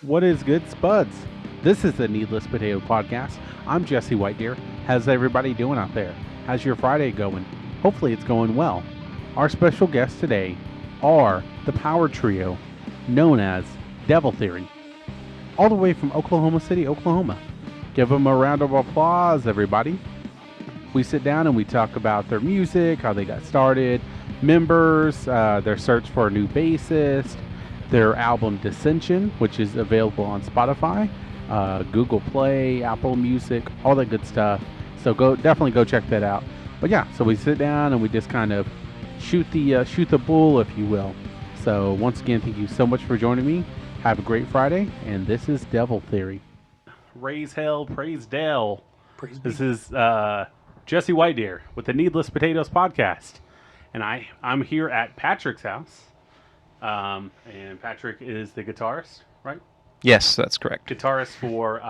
What is good, Spuds? This is the Needless Potato Podcast. I'm Jesse Whitedeer. How's everybody doing out there? How's your Friday going? Hopefully it's going well. Our special guests today are the power trio known as Devil Theory, all the way from Oklahoma City, Oklahoma. Give them a round of applause, everybody. We sit down and we talk about their music, how they got started, members, their search for a new bassist, their album Dissension, which is available on Spotify, Google Play, Apple Music, all that good stuff. So definitely go check that out. But yeah, so we sit down and we just kind of shoot the bull, if you will. So once again, thank you so much for joining me. Have a great Friday, and this is Devil Theory. Raise hell, praise Dale. Praise This is Jesse Whitedeer with the Needless Potatoes Podcast, and I'm here at Patrick's house. And Patrick is the guitarist, right? Yes, that's correct. Guitarist for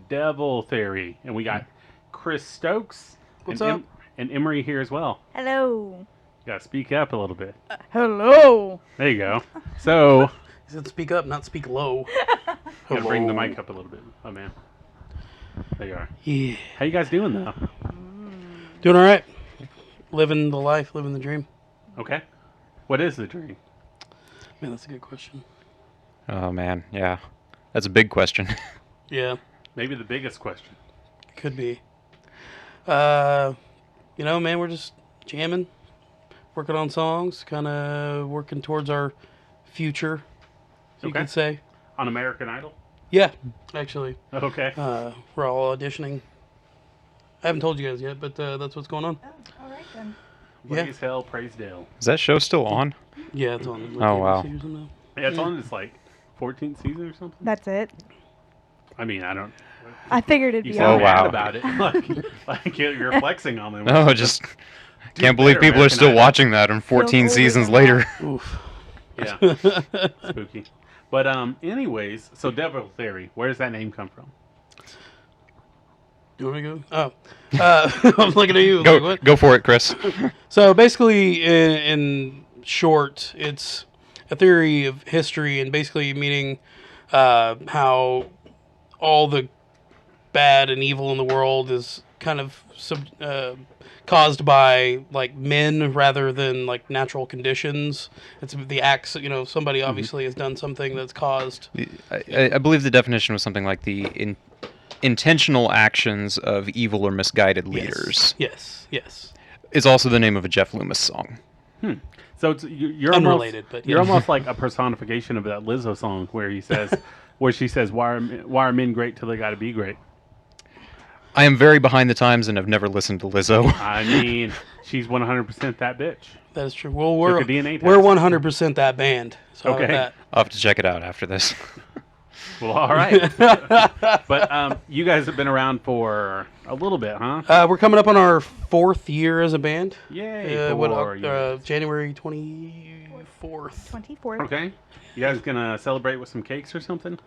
Devil Theory, and we got Chris Stokes What's and up? And Emery here as well. Hello. You gotta speak up a little bit. Hello. There you go. So He said speak up, not speak low. you gotta bring the Hello. mic up a little bit. Oh man, there you are. Yeah. How you guys doing though? Doing all right. Living the life, living the dream. Okay. What is the dream? Man, that's a good question. Oh man, yeah, that's a big question. Yeah, Maybe the biggest question. could be. Man, we're just jamming, working on songs, kind of working towards our future, you Okay. could say. On American Idol? Yeah, actually. Okay. We're all auditioning. I haven't told you guys yet, but that's what's going on. All right then. yeah. Praise hell, praise Dale. Is that show still on? Yeah, it's on. Oh, wow. ABC or something. Yeah, it's on its like 14th season or something. That's it. I mean, I don't. I figured it'd You be sound Oh, out. mad wow. about it, like you're flexing on them. No, just Do can't believe better, people are American still Idol. watching that in 14 older seasons than later. Oof. Yeah, spooky. But anyways, so Devil Theory, where does that name come from? You want me to go? Oh. I'm looking at you. Like, Go, what? go for it, Chris. So basically, in short, it's a theory of history, and basically meaning how all the bad and evil in the world is kind of caused by like men rather than like natural conditions. It's the acts. Somebody obviously has done something that's caused. I believe the definition was something like the intentional actions of evil or misguided leaders. Yes. Hmm. It's also the name of a Jeff Loomis song. So you're Unrelated, almost, but you're yeah. almost like a personification of that Lizzo song where he says, where she says, "Why are men great till they got to be great?" I am very behind the times and have never listened to Lizzo. I mean, she's 100% that bitch. That is true. Well, we're Took a DNA test. 100% that band. So how about Okay. that? I'll have to check it out after this. Well, all right. But you guys have been around for a little bit, huh? We're coming up on our 4th year as a band. Yay! 4 years. January 24th. 24th. Okay. You guys gonna celebrate with some cakes or something?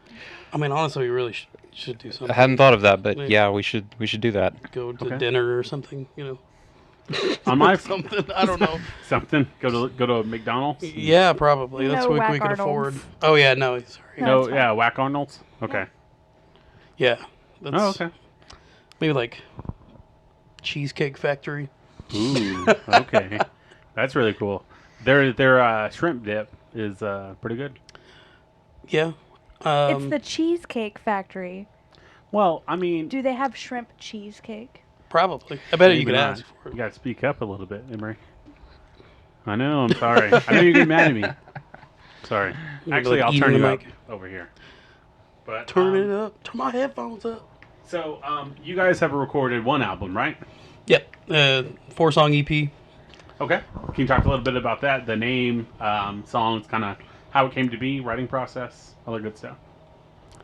I mean, honestly, we really should do I something. hadn't thought of that, but yeah, we should do that. Go to Okay. dinner or something, On my something. I don't know. something. Go to a McDonald's. Yeah, probably. That's No what we Whack could afford. Arnold's. Oh, yeah, no, sorry. No, No, it's fine. yeah, Whack Arnold's. Okay. Yeah. That's Oh, okay. maybe like Cheesecake Factory. Ooh, okay. That's really cool. Their shrimp dip is pretty good. Yeah. It's the Cheesecake Factory. Well, I mean, Do they have shrimp cheesecake? Probably. I bet you maybe could not. ask for You it. gotta speak up a little bit, Emery. I know. I'm sorry. I know you're getting mad at me. Sorry. You're Actually, like I'll eating turn the you up mic. over here. But Turn it up. Turn my headphones up. So, you guys have recorded one album, right? Yep. 4-song EP. Okay. Can you talk a little bit about that? The name, songs, kind of how it came to be, writing process, all that good stuff.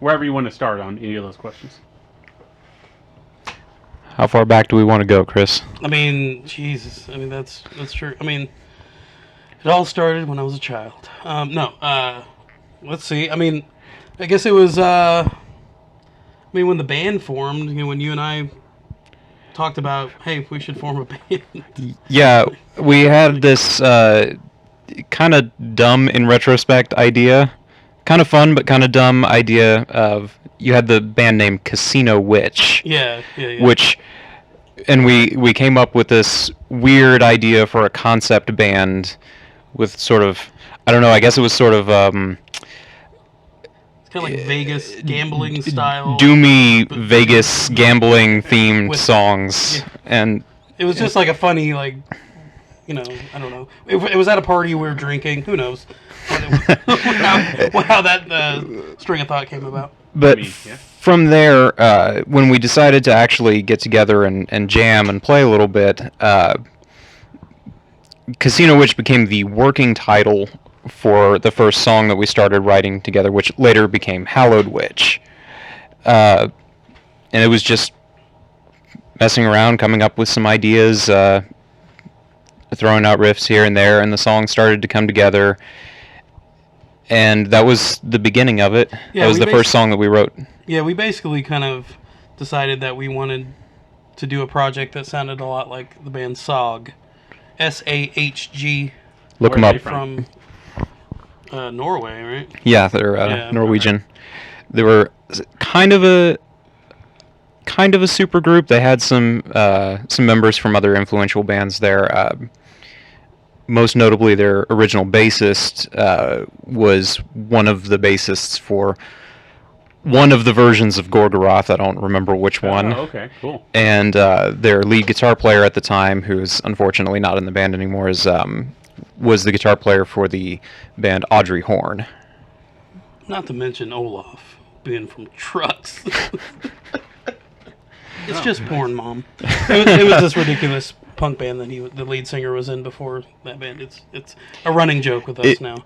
Wherever you want to start on any of those questions. How far back do we want to go, Chris? I mean, Jesus. I mean, that's true. I mean, it all started when I was a child. Let's see. I mean, I guess it was. When the band formed, when you and I talked about, hey, we should form a band. Yeah, we had this kind of dumb in retrospect idea kind of fun but kind of dumb idea of you had the band name Casino Witch, Yeah. which, and we came up with this weird idea for a concept band with sort of, I don't know, I guess it was sort of It's kind of like Vegas gambling style. doomy Vegas gambling themed With- songs, yeah. and It was just like a funny, like, I don't know. It was at a party we were drinking. Who knows how that string of thought came about. but yeah. from there, when we decided to actually get together and jam and play a little bit, Casino Witch became the working title for the first song that we started writing together, which later became Hallowed Witch. And it was just messing around, coming up with some ideas, throwing out riffs here and there, and the song started to come together. And that was the beginning of it. Yeah, that was we the first song that we wrote. Yeah, we basically kind of decided that we wanted to do a project that sounded a lot like the band SOG. SAHG. Look Where them are up. they From Norway, right? Yeah, they're Yeah. Norwegian. They were kind of a super group. They had some members from other influential bands there. Most notably, their original bassist was one of the bassists for one of the versions of Gorgoroth. I don't remember which one. Oh, okay, cool. And their lead guitar player at the time, who's unfortunately not in the band anymore, was the guitar player for the band Audrey Horn. Not to mention Olaf being from Trucks. It's just porn, Mom. It was this ridiculous punk band that the lead singer was in before that band. It's a running joke with us now.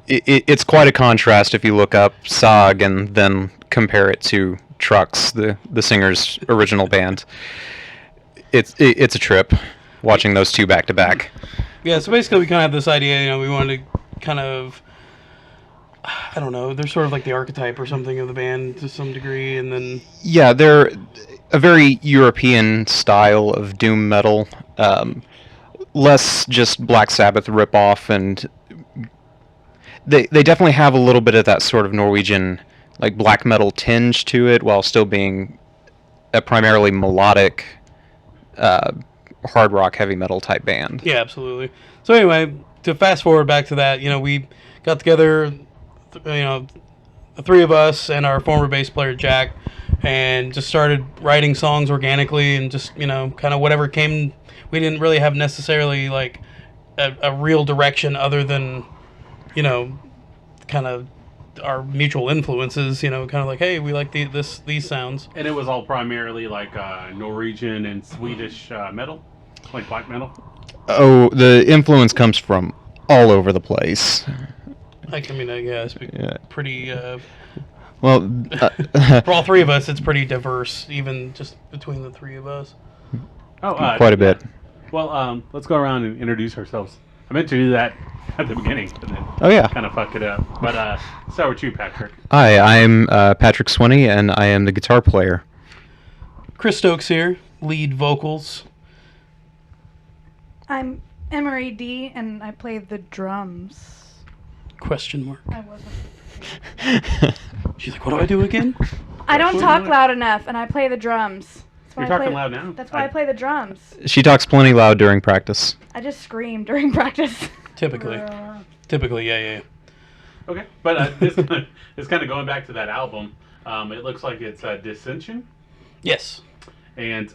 It's quite a contrast if you look up SOG and then compare it to Trucks, the singer's original band. It's a trip watching those two back to back. Yeah, so basically we kind of had this idea, we wanted to kind of, I don't know, they're sort of like the archetype or something of the band to some degree, and then... Yeah, they're a very European style of doom metal, less just Black Sabbath ripoff, and they definitely have a little bit of that sort of Norwegian like black metal tinge to it, while still being a primarily melodic hard rock heavy metal type band. Yeah, absolutely. So anyway, to fast forward back to that, we got together, the three of us and our former bass player Jack, and just started writing songs organically and just, kind of whatever came. We didn't really have necessarily like a real direction other than, kind of our mutual influences, kind of like, hey, we like these sounds. And it was all primarily like Norwegian and Swedish metal, like black metal. Oh, the influence comes from all over the place. I guess pretty. Well, For all three of us, it's pretty diverse, even just between the three of us. Oh, quite a bit. Well, let's go around and introduce ourselves. I meant to do that at the beginning, but then Oh yeah. kind of fuck it up. But start with you, Patrick. Hi, I'm Patrick Swinney, and I am the guitar player. Chris Stokes here, lead vocals. I'm Emery D, and I play the drums. Question mark. I wasn't. She's like, what do I do again? I don't talk loud enough, and I play the drums. That's why You're I talking play, loud now. That's why I play the drums. She talks plenty loud during practice. I just scream during practice. Typically, yeah. Okay, but this is kind of going back to that album. It looks like it's Dissension. Yes. And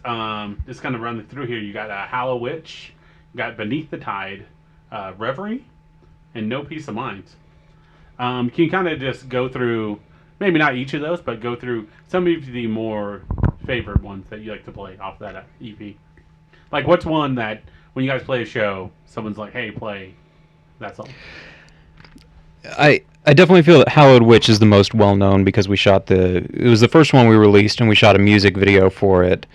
just kind of running through here, you got Hallow Witch, you got Beneath the Tide, Reverie, and No Peace of Mind. Can you kind of just go through, maybe not each of those, but go through some of the more favorite ones that you like to play off that EP? Like, what's one that when you guys play a show, someone's like, hey, play that song? I definitely feel that Hallowed Witch is the most well known because we shot it was the first one we released, and we shot a music video for it.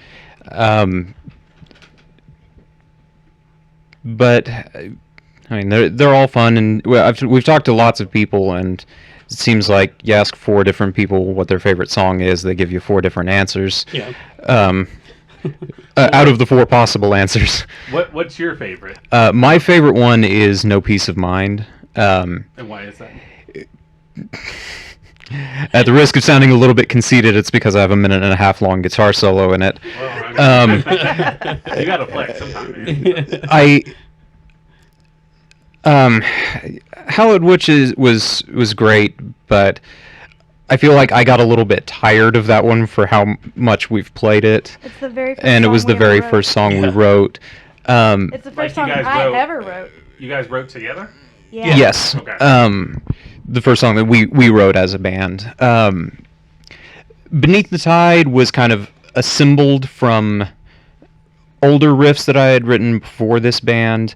But I mean, they're all fun, and we've talked to lots of people, and it seems like you ask 4 different people what their favorite song is, they give you 4 different answers. Yeah. Out of the 4 possible answers. What's your favorite? My favorite one is No Peace of Mind. And why is that? At the risk of sounding a little bit conceited, it's because I have a 1.5 minute long guitar solo in it. You gotta flex sometime, man. Hallowed Witches was great, but I feel like I got a little bit tired of that one for how much we've played it. It's the very first And it song was the we very ever wrote. first song we Yeah. wrote. It's the Like first you song guys I wrote- ever wrote. You guys wrote together? Yeah. Yes. Okay. The first song that we wrote as a band. Beneath the Tide was kind of assembled from older riffs that I had written before this band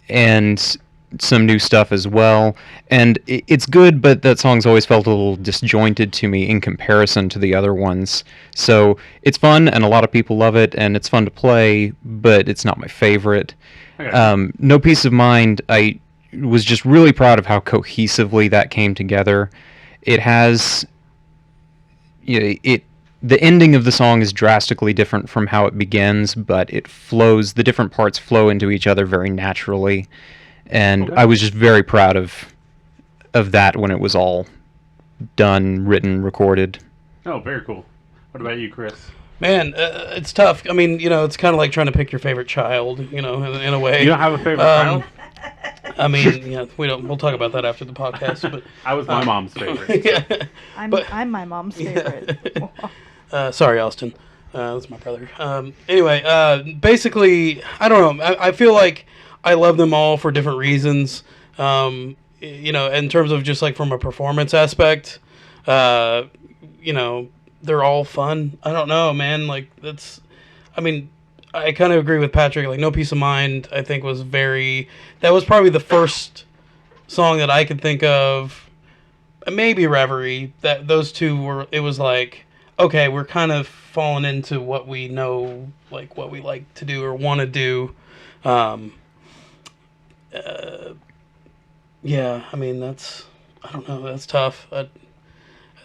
and some new stuff as well. And it's good, but that song's always felt a little disjointed to me in comparison to the other ones. So it's fun, and a lot of people love it, and it's fun to play, but it's not my favorite. Okay. No Peace of Mind, I was just really proud of how cohesively that came together. It has, the ending of the song is drastically different from how it begins, but it flows, the different parts flow into each other very naturally. And Okay. I was just very proud of that when it was all done, written, recorded. Oh, very cool. What about you, Chris? Man, it's tough. I mean, it's kind of like trying to pick your favorite child, in a way. You don't have a favorite child? I mean, we'll talk about that after the podcast. But I was my mom's favorite. yeah. I'm my mom's favorite. Sorry, Austin. That's my brother. Anyway, basically, I don't know. I feel like I love them all for different reasons. In terms of just like from a performance aspect, they're all fun. I don't know, man. Like I kind of agree with Patrick. Like No Peace of Mind, I think that was probably the first song that I could think of. Maybe Reverie. That those two were. It was like, okay, we're kind of falling into what we know, like what we like to do or want to do. Yeah, I mean I don't know, that's tough. Like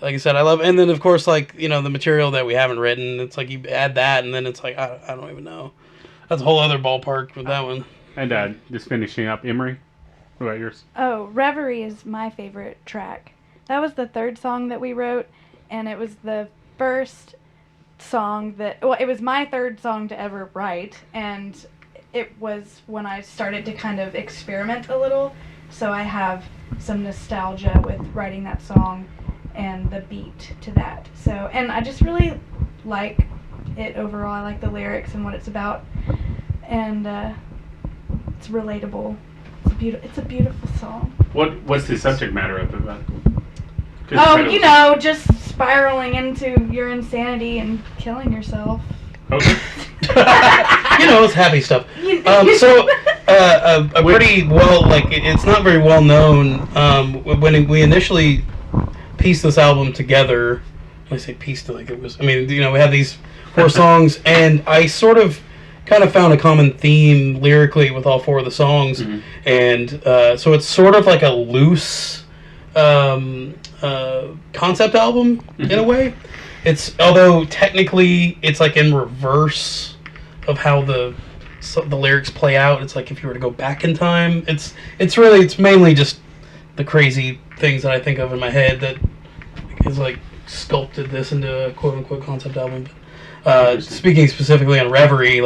I said, I love, and then of course, like the material that we haven't written. It's like you add that, and then it's like I don't even know. That's a whole other ballpark with that one. And just finishing up, Emery. What about yours? Oh, Reverie is my favorite track. That was the third song that we wrote, and it was the first song it was my third song to ever write, and it was when I started to kind of experiment a little, so I have some nostalgia with writing that song and the beat to that. So, and I just really like it overall. I like the lyrics and what it's about, and it's relatable. It's a beautiful song. What's the subject matter of it? Just spiraling into your insanity and killing yourself. Okay. It's happy stuff. Pretty well, like it's not very well known. When we initially pieced this album together, when I say pieced, like it was. I mean, we had these 4 songs, and I sort of kind of found a common theme lyrically with all 4 of the songs, and so it's sort of like a loose concept album in a way. Although technically it's like in reverse of how the lyrics play out. It's like if you were to go back in time. It's mainly just the crazy things that I think of in my head that is like sculpted this into a quote unquote concept album. Speaking specifically on Reverie,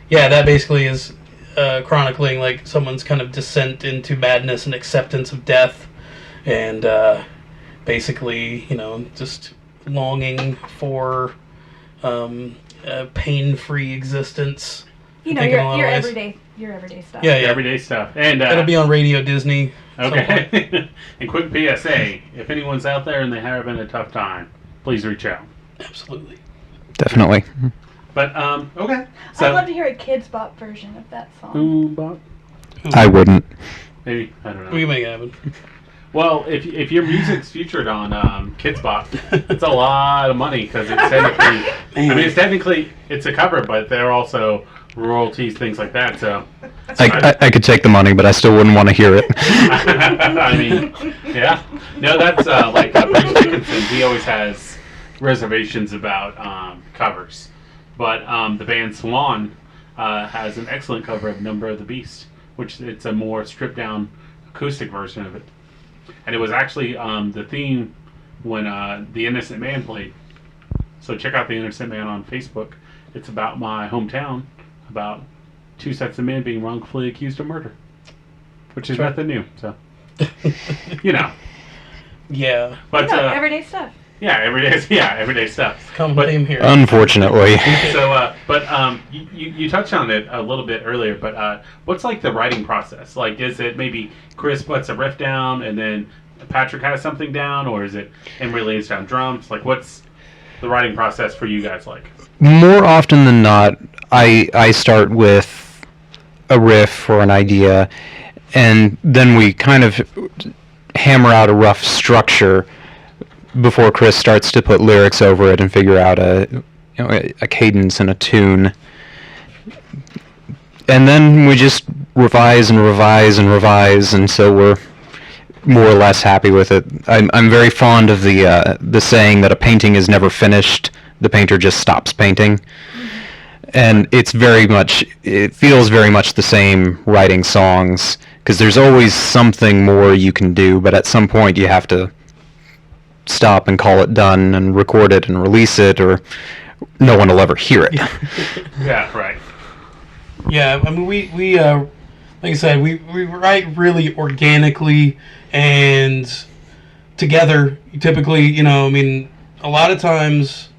that basically is chronicling like someone's kind of descent into madness and acceptance of death, and basically just longing for a pain-free existence. Your everyday stuff. Yeah. Everyday stuff. And it'll be on Radio Disney. Okay. And quick PSA: if anyone's out there and they are having a tough time, please reach out. Absolutely. Definitely. But okay. So I'd love to hear a Kids Bop version of that song. who bought? I wouldn't. Maybe I don't know. We can make it happen. Well, if your music's featured on Kids Bop, it's a lot of money because it's technically it's a cover, but they're also royalties, things like that. So I could take the money, but I still wouldn't want to hear it. I mean, yeah. No, that's like Bruce Dickinson. He always has reservations about covers, but the band Swan has an excellent cover of "Number of the Beast," which it's a more stripped down acoustic version of it. and it was actually the theme when The Innocent Man played. So check out The Innocent Man on Facebook. It's about my hometown, about two sets of men being wrongfully accused of murder, which is nothing new. So, you know. Yeah. But everyday stuff. yeah, everyday stuff. Common But- theme here. Unfortunately. So, you touched on it a little bit earlier. But what's like the writing process? Like, is it maybe Chris puts a riff down and then Patrick has something down, or is it Emery lays down drums? Like, what's the writing process for you guys like? More often than not, I start with a riff or an idea, and then we kind of hammer out a rough structure before Chris starts to put lyrics over it and figure out a cadence and a tune. And then we just revise and revise and revise until we're more or less happy with it. I'm very fond of the saying that a painting is never finished. The painter just stops painting. And it feels very much the same writing songs, because there's always something more you can do, but at some point you have to stop and call it done and record it and release it, or no one will ever hear it. Yeah, right. Yeah, I mean, we like I said, we write really organically and together. Typically, you know, I mean, a lot of times,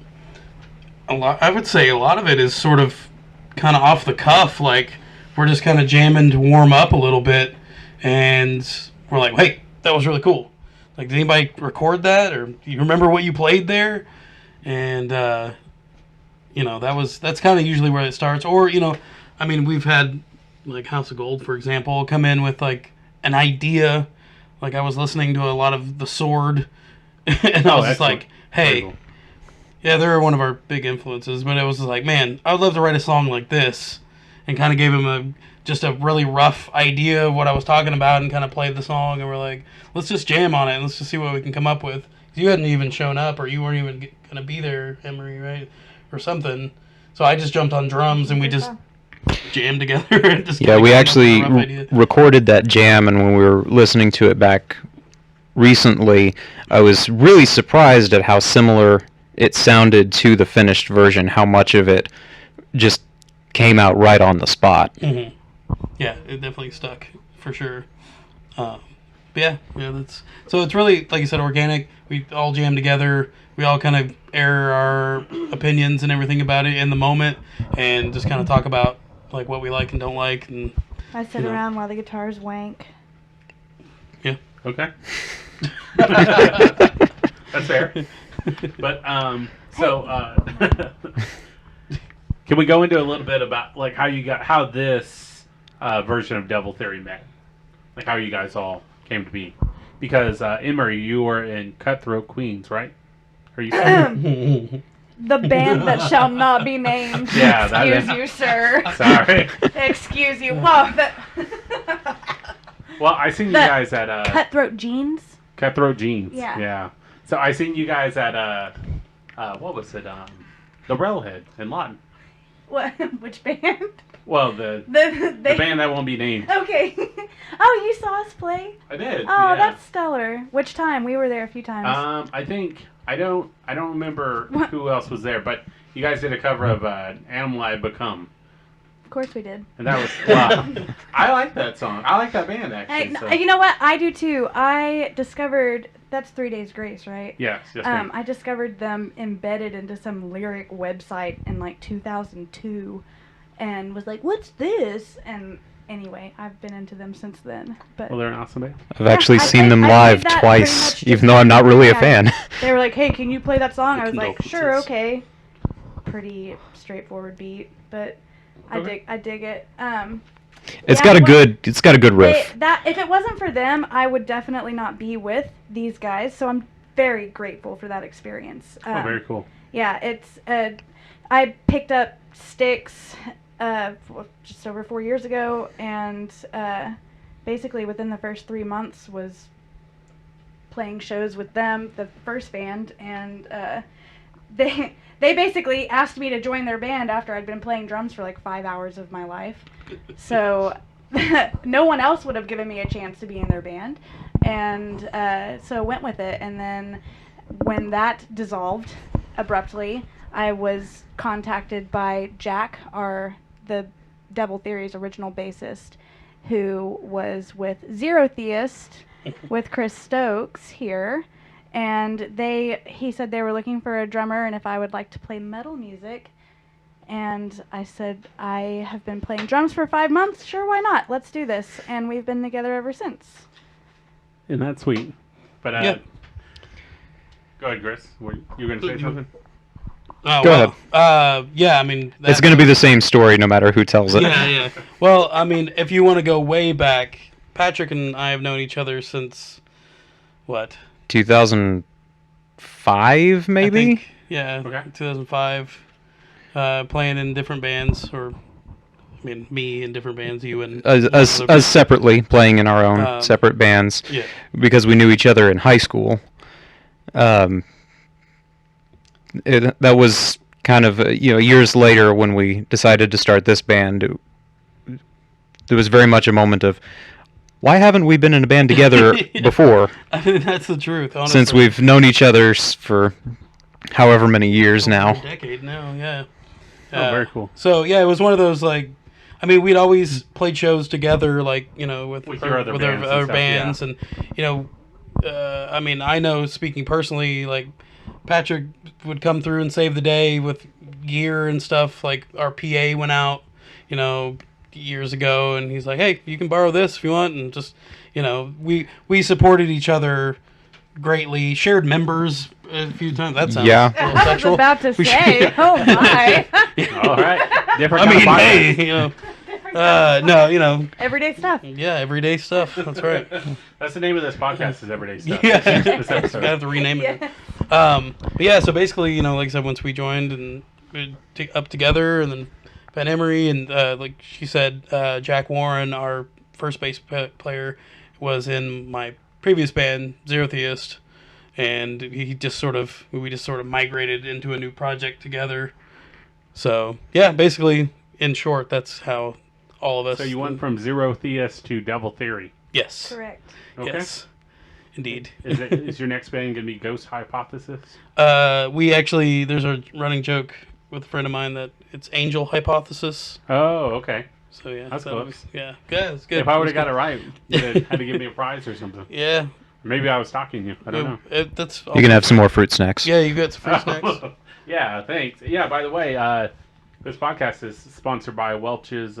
I would say a lot of it is sort of kind of off the cuff. Like, we're just kind of jamming to warm up a little bit, and we're like, hey, that was really cool. Like, did anybody record that, or do you remember what you played there? And you know, that's kind of usually where it starts. Or, you know, I mean, we've had like House of Gold, for example, come in with like an idea. Like, I was listening to a lot of The Sword, and I was just like, hey, Cool. yeah, they're one of our big influences. But it was just like, man, I would love to write a song like this, and kind of gave him just a really rough idea of what I was talking about, and kind of played the song, and we're like, let's just jam on it, and let's just see what we can come up with. 'Cause you hadn't even shown up, or you weren't even going to be there, Emery, right? Or something. So I just jumped on drums, and we just jammed together. And just Yeah, kinda we came up with a actually rough idea. recorded that jam, and when we were listening to it back recently, I was really surprised at how similar it sounded to the finished version, how much of it just came out right on the spot. Mm-hmm. Yeah, it definitely stuck for sure. But yeah, so it's really, like you said, organic. We all jam together. We all kind of air our opinions and everything about it in the moment, and just kind of talk about like what we like and don't like. And I sit You know. around while the guitars wank. Okay. That's fair. But can we go into a little bit about like how this version of Devil Theory met? Like how you guys all came to be? Because Emery, you were in Cutthroat Queens, right? Are you? The band that shall not be named. Yeah, that Excuse is- you, sir. Sorry. Excuse you. Whoa, Well, I seen you The guys at Cutthroat Jeans. Cutthroat Jeans. Yeah. Yeah. So I seen you guys at what was it? The Railhead in Lawton. What? Which band? Well, the The band that won't be named. Okay. Oh, you saw us play? I did. Oh, yeah. that's stellar. Which time? We were there a few times. I think I don't remember What? who else was there, but you guys did a cover of "Animal I Become," Of course we did. and that was wow. I like that song. I like that band actually. Hey, so. you know what? I do too. I discovered that's 3 Days Grace, right? Yes, ma'am. I discovered them embedded into some lyric website in like 2002, and was like, "What's this?" And anyway, I've been into them since then. But Well, they're an awesome band. I've actually I- seen them I did live that twice, pretty much even though I'm not really a fan. they were like, "Hey, can you play that song?" I was like, Condolences. "Sure, okay." Pretty straightforward beat, but Okay. I dig it. It's Yeah, got a well, good riff. If it wasn't for them, I would definitely not be with these guys. So I'm very grateful for that experience. Oh, very cool. Yeah, it's. I picked up Styx just over 4 years ago, and basically within the first 3 months was playing shows with them, the first band, and they basically asked me to join their band after I'd been playing drums for like 5 hours of my life. So no one else would have given me a chance to be in their band, and so went with it. And then when that dissolved abruptly, I was contacted by Jack, the Devil Theory's original bassist, who was with Zero Theist with Chris Stokes here, and he said they were looking for a drummer and if I would like to play metal music. And I said, I have been playing drums for 5 months. Sure, why not? Let's do this. And we've been together ever since. Isn't that sweet? But Yeah. Go ahead, Chris. You going to say something? Oh, Go ahead. Yeah, I mean... It's going to be the same story no matter who tells it. Yeah. Well, I mean, if you want to go way back, Patrick and I have known each other since, what? 2005, maybe? I think, yeah, Okay. 2005. Playing in different bands, or... I mean, me in different bands, you and... Us separately, playing in our own separate bands. Yeah. Because we knew each other in high school. That was kind of years later when we decided to start this band. There was very much a moment of, why haven't we been in a band together before? I mean, that's the truth, honestly. Since we've known each other for however many years now. A decade now, yeah. Oh, very cool. So yeah, it was one of those we'd always played shows together, with your other bands and other stuff, bands, and I know, speaking personally, Patrick would come through and save the day with gear and stuff. Like our PA went out, years ago, and he's like, "Hey, you can borrow this if you want," and just we supported each other greatly, shared members a few times. That sounds Yeah. a little I was sexual. about to say, oh my. All right. Different I kind mean, of hey, podcast. no, Everyday stuff. yeah, everyday stuff. That's right. That's the name of this podcast is Everyday Stuff. Yeah, This I episode. have to rename it. Yeah. But yeah, so basically, like I said, once we joined and we up together, and then Van Emery and like she said, Jack Warren, our first bass player, was in my previous band, Zero Theist, and we just sort of migrated into a new project together. So yeah, basically, in short, that's how all of us. So you went from Zero Theist to Devil Theory. Yes. Correct. Okay. Yes. Indeed. Is your next band going to be Ghost Hypothesis? We actually, there's a running joke with a friend of mine that it's Angel Hypothesis. Oh, okay. So yeah, That's that close. was- yeah, good. It's good. If I would have It's got it right, you'd have had to give me a prize or something. good. Yeah, Maybe I was stalking you. I don't know. That's. You can have some more fruit snacks. Yeah, you got some free snacks. Yeah, thanks. Yeah, by the way, this podcast is sponsored by Welch's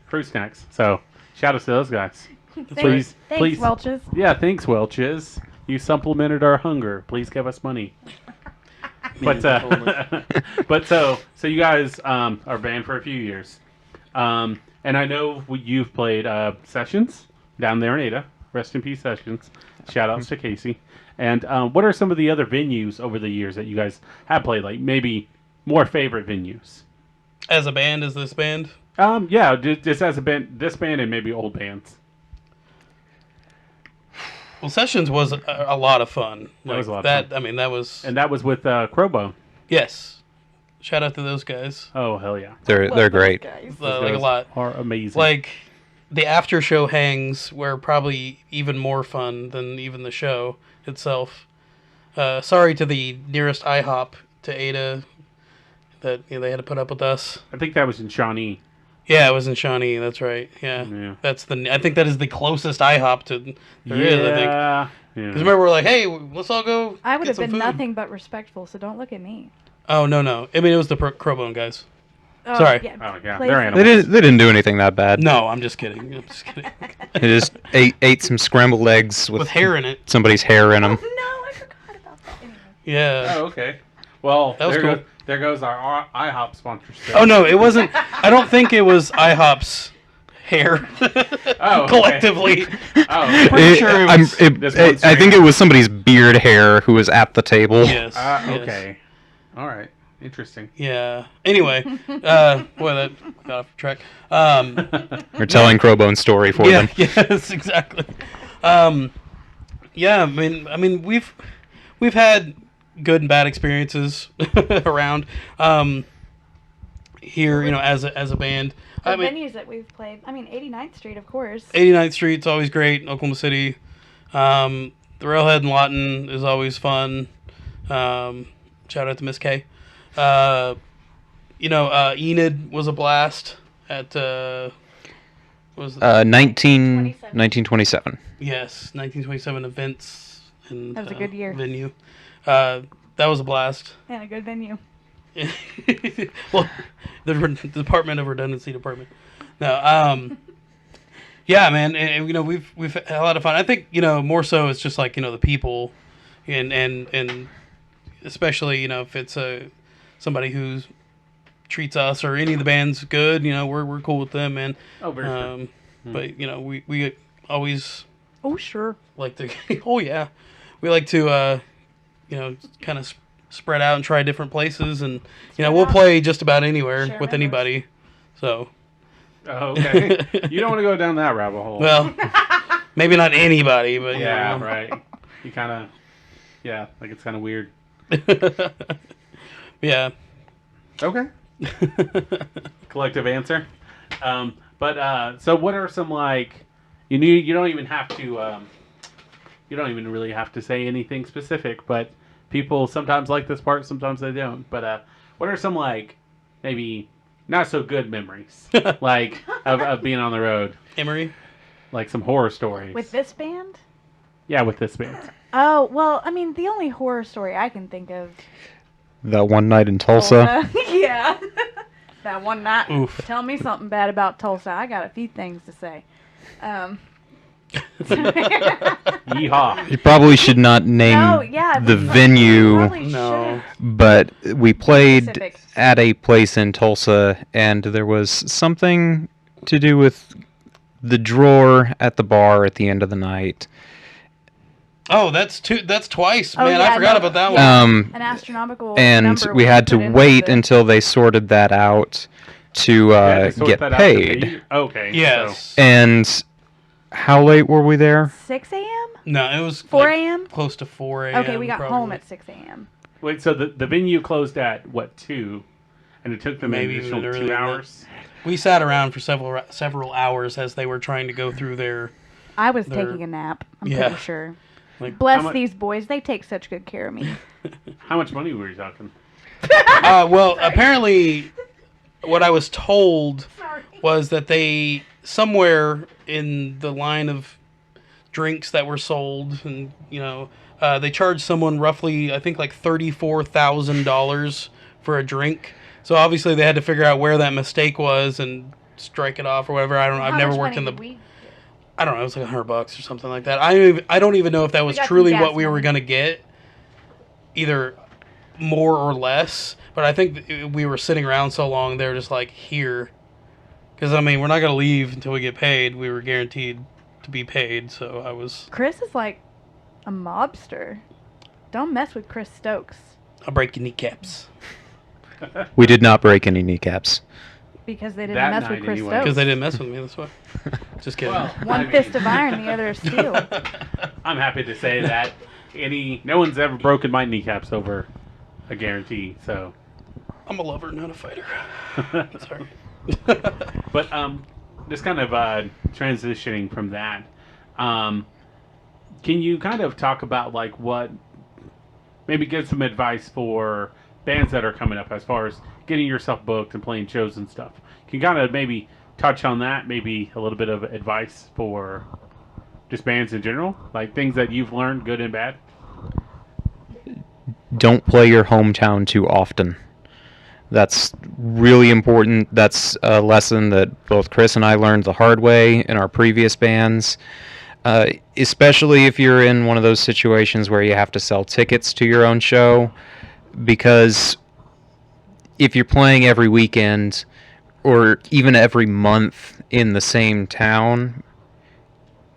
Fruit Snacks. So shout out to those guys. Please, Thanks, please. Welch's. Yeah, thanks, Welch's. You supplemented our hunger. Please give us money. But so you guys are banned for a few years, and I know you've played Sessions down there in Ada. Rest in peace, Sessions. Shout outs to Casey. And what are some of the other venues over the years that you guys have played? Like maybe more favorite venues. As a band, as this band. Yeah, just as a band, this band and maybe old bands. Well, Sessions was a lot of fun. That was a lot of that. fun. I mean, that was. And that was with Crowbone. Yes. Shout out to those guys. Oh hell yeah, They're great. Guys. Those Like a guys lot. are amazing. Like the after show hangs were probably even more fun than even the show itself. Sorry to the nearest IHOP to Ada that they had to put up with us. I think that was in Shawnee. Yeah, it was in Shawnee. That's right. Yeah, Yeah. that's I think that is the closest IHOP to there is. I think. Yeah. Because remember, we're like, hey, let's all go. I would get have some been food. nothing but respectful, so don't look at me. Oh no. I mean, it was the Crowbone guys. Oh, Sorry. Yeah, Oh yeah, Play they're for- animals. They didn't do anything that bad. No, I'm just kidding. They just ate some scrambled eggs with, With hair in it. somebody's hair in them. Oh, no, I forgot about that. Anyway. Yeah. Oh, okay. Well, That was there cool. goes, there goes our IHOP sponsorship. Oh no, it wasn't. I don't think it was IHOP's hair. Oh, okay. Collectively. Oh, Pretty sure it was- This one's I think straight it was somebody's beard hair who was at the table. Yes. yes. okay. All right. Interesting. Yeah. Anyway, boy, that got off track. We're telling Crowbone's story for Yeah. them. Yes. Exactly. Yeah. I mean, we've had good and bad experiences around. here, as a band. The I mean, venues that we've played. I mean, 89th Street, of course. 89th Street's always great in Oklahoma City. The Railhead in Lawton is always fun. Shout out to Miss K. Enid was a blast at what was it? 1927. Yes, 1927 events and That was a good year. venue. That was a blast. And a good venue. Well, the Department of Redundancy department. No, yeah, man, and we've had a lot of fun. I think more so it's just like the people, and especially if it's somebody who treats us or any of the bands good, we're cool with them, man. Oh, very sure. But we always Oh, sure. like to. Oh yeah, we like to kind of spread out and try different places, and we'll play just about anywhere Share with members. anybody. So Oh, okay. You don't want to go down that rabbit hole. well, maybe not anybody, but yeah, right. You kind of, like it's kind of weird. yeah. Okay. Collective answer. So what are some you don't even have to you don't even really have to say anything specific, but people sometimes like this part, sometimes they don't. But what are some maybe not so good memories of being on the road, Emery. like some horror stories? With this band? Yeah, with this band. Oh, well, I mean, the only horror story I can think of. That one night in Tulsa. Yeah. That one night. Oof. Tell me something bad about Tulsa. I got a few things to say. Yeehaw. You probably should not name No, yeah, the we venue, probably No. but we played Specific. at a place in Tulsa, and there was something to do with the drawer at the bar at the end of the night. Oh, that's twice, Oh, man. yeah, I forgot no, about that yeah. one. An astronomical And number we was had to put in wait the- until they sorted that out to You had to sort get that out to paid. pay? Okay. Yes. And how late were we there? 6 a.m.? No, it was 4 like, a.m.? close to 4 a.m. Okay, we got probably. home at 6 a.m. Wait, so the venue closed at what, 2? And it took them Maybe an additional even earlier 2 than that. hours? We sat around for several hours as they were trying to go through their. I was They're- taking a nap, I'm Yeah. pretty sure. Like, Bless How mu- these boys. They take such good care of me. How much money were you talking? well, apparently, what I was told Sorry. was that they somewhere in the line of drinks that were sold, and they charged someone roughly, I think, like $34,000 for a drink. So obviously they had to figure out where that mistake was and strike it off or whatever. I don't know. I've How never much worked money in the. did we- I don't know. It was like $100 or something like that. I don't even know if that was got some truly gas what we were money. gonna get, either more or less. But I think we were sitting around so long, they were just like, here. Because, I mean, we're not going to leave until we get paid. We were guaranteed to be paid, so I was... Chris is like a mobster. Don't mess with Chris Stokes I'll break your kneecaps. We did not break any kneecaps. because they didn't That mess night with Chris anyway. Because Stokes. they didn't mess with me, that's why. Just kidding. Well, One fist of iron, the other of steel. I'm happy to say that no one's ever broken my kneecaps over a guarantee, so. I'm a lover, not a fighter. Sorry. But just kind of transitioning from that, can you kind of talk about maybe give some advice for bands that are coming up as far as getting yourself booked and playing shows and stuff? Can you kind of maybe touch on that? Maybe a little bit of advice for just bands in general, like things that you've learned, good and bad. Don't play your hometown too often. That's really important. That's a lesson that both Chris and I learned the hard way in our previous bands. Especially if you're in one of those situations where you have to sell tickets to your own show, because if you're playing every weekend or even every month in the same town,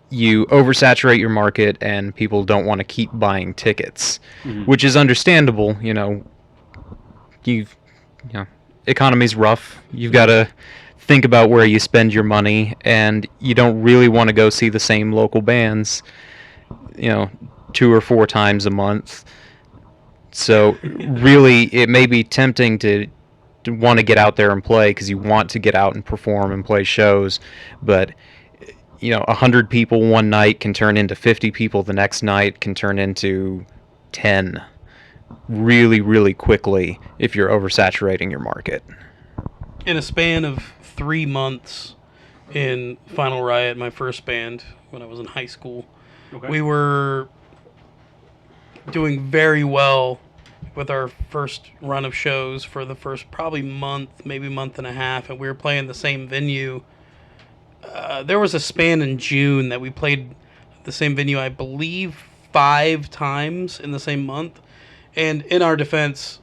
you oversaturate your market and people don't want to keep buying tickets, which is understandable. Economy's rough. You've got to think about where you spend your money, and you don't really want to go see the same local bands, 2 or 4 times a month. So really, it may be tempting to want to get out there and play because you want to get out and perform and play shows, but 100 people one night can turn into 50 people the next night, can turn into 10 really, really quickly if you're oversaturating your market. In a span of 3 months in Final Riot, my first band, when I was in high school, we were doing very well with our first run of shows for the first probably month, maybe month and a half, and we were playing the same venue. There was a span in June that we played the same venue, I believe, 5 times in the same month. And in our defense,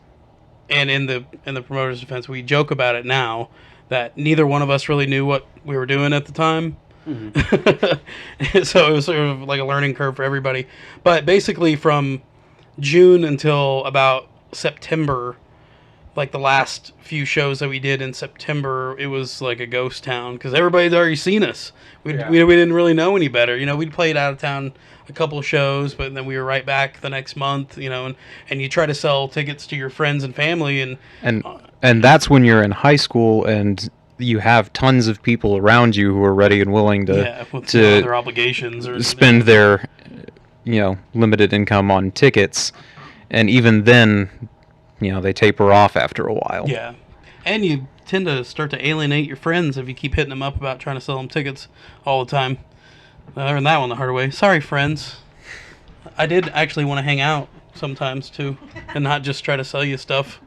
and in the promoter's defense, we joke about it now that neither one of us really knew what we were doing at the time. Mm-hmm. So it was sort of like a learning curve for everybody. But basically, from June until about September, like the last few shows that we did in September, it was like a ghost town because everybody's already seen us. We didn't really know any better. We'd played out of town a couple of shows, but then we were right back the next month. And you try to sell tickets to your friends and family, and that's when you're in high school and you have tons of people around you who are ready and willing to their obligations or spend their limited income on tickets, and even then they taper off after a while. Yeah, and you tend to start to alienate your friends if you keep hitting them up about trying to sell them tickets all the time. I learned that one the hard way. Sorry, friends. I did actually want to hang out sometimes too, and not just try to sell you stuff.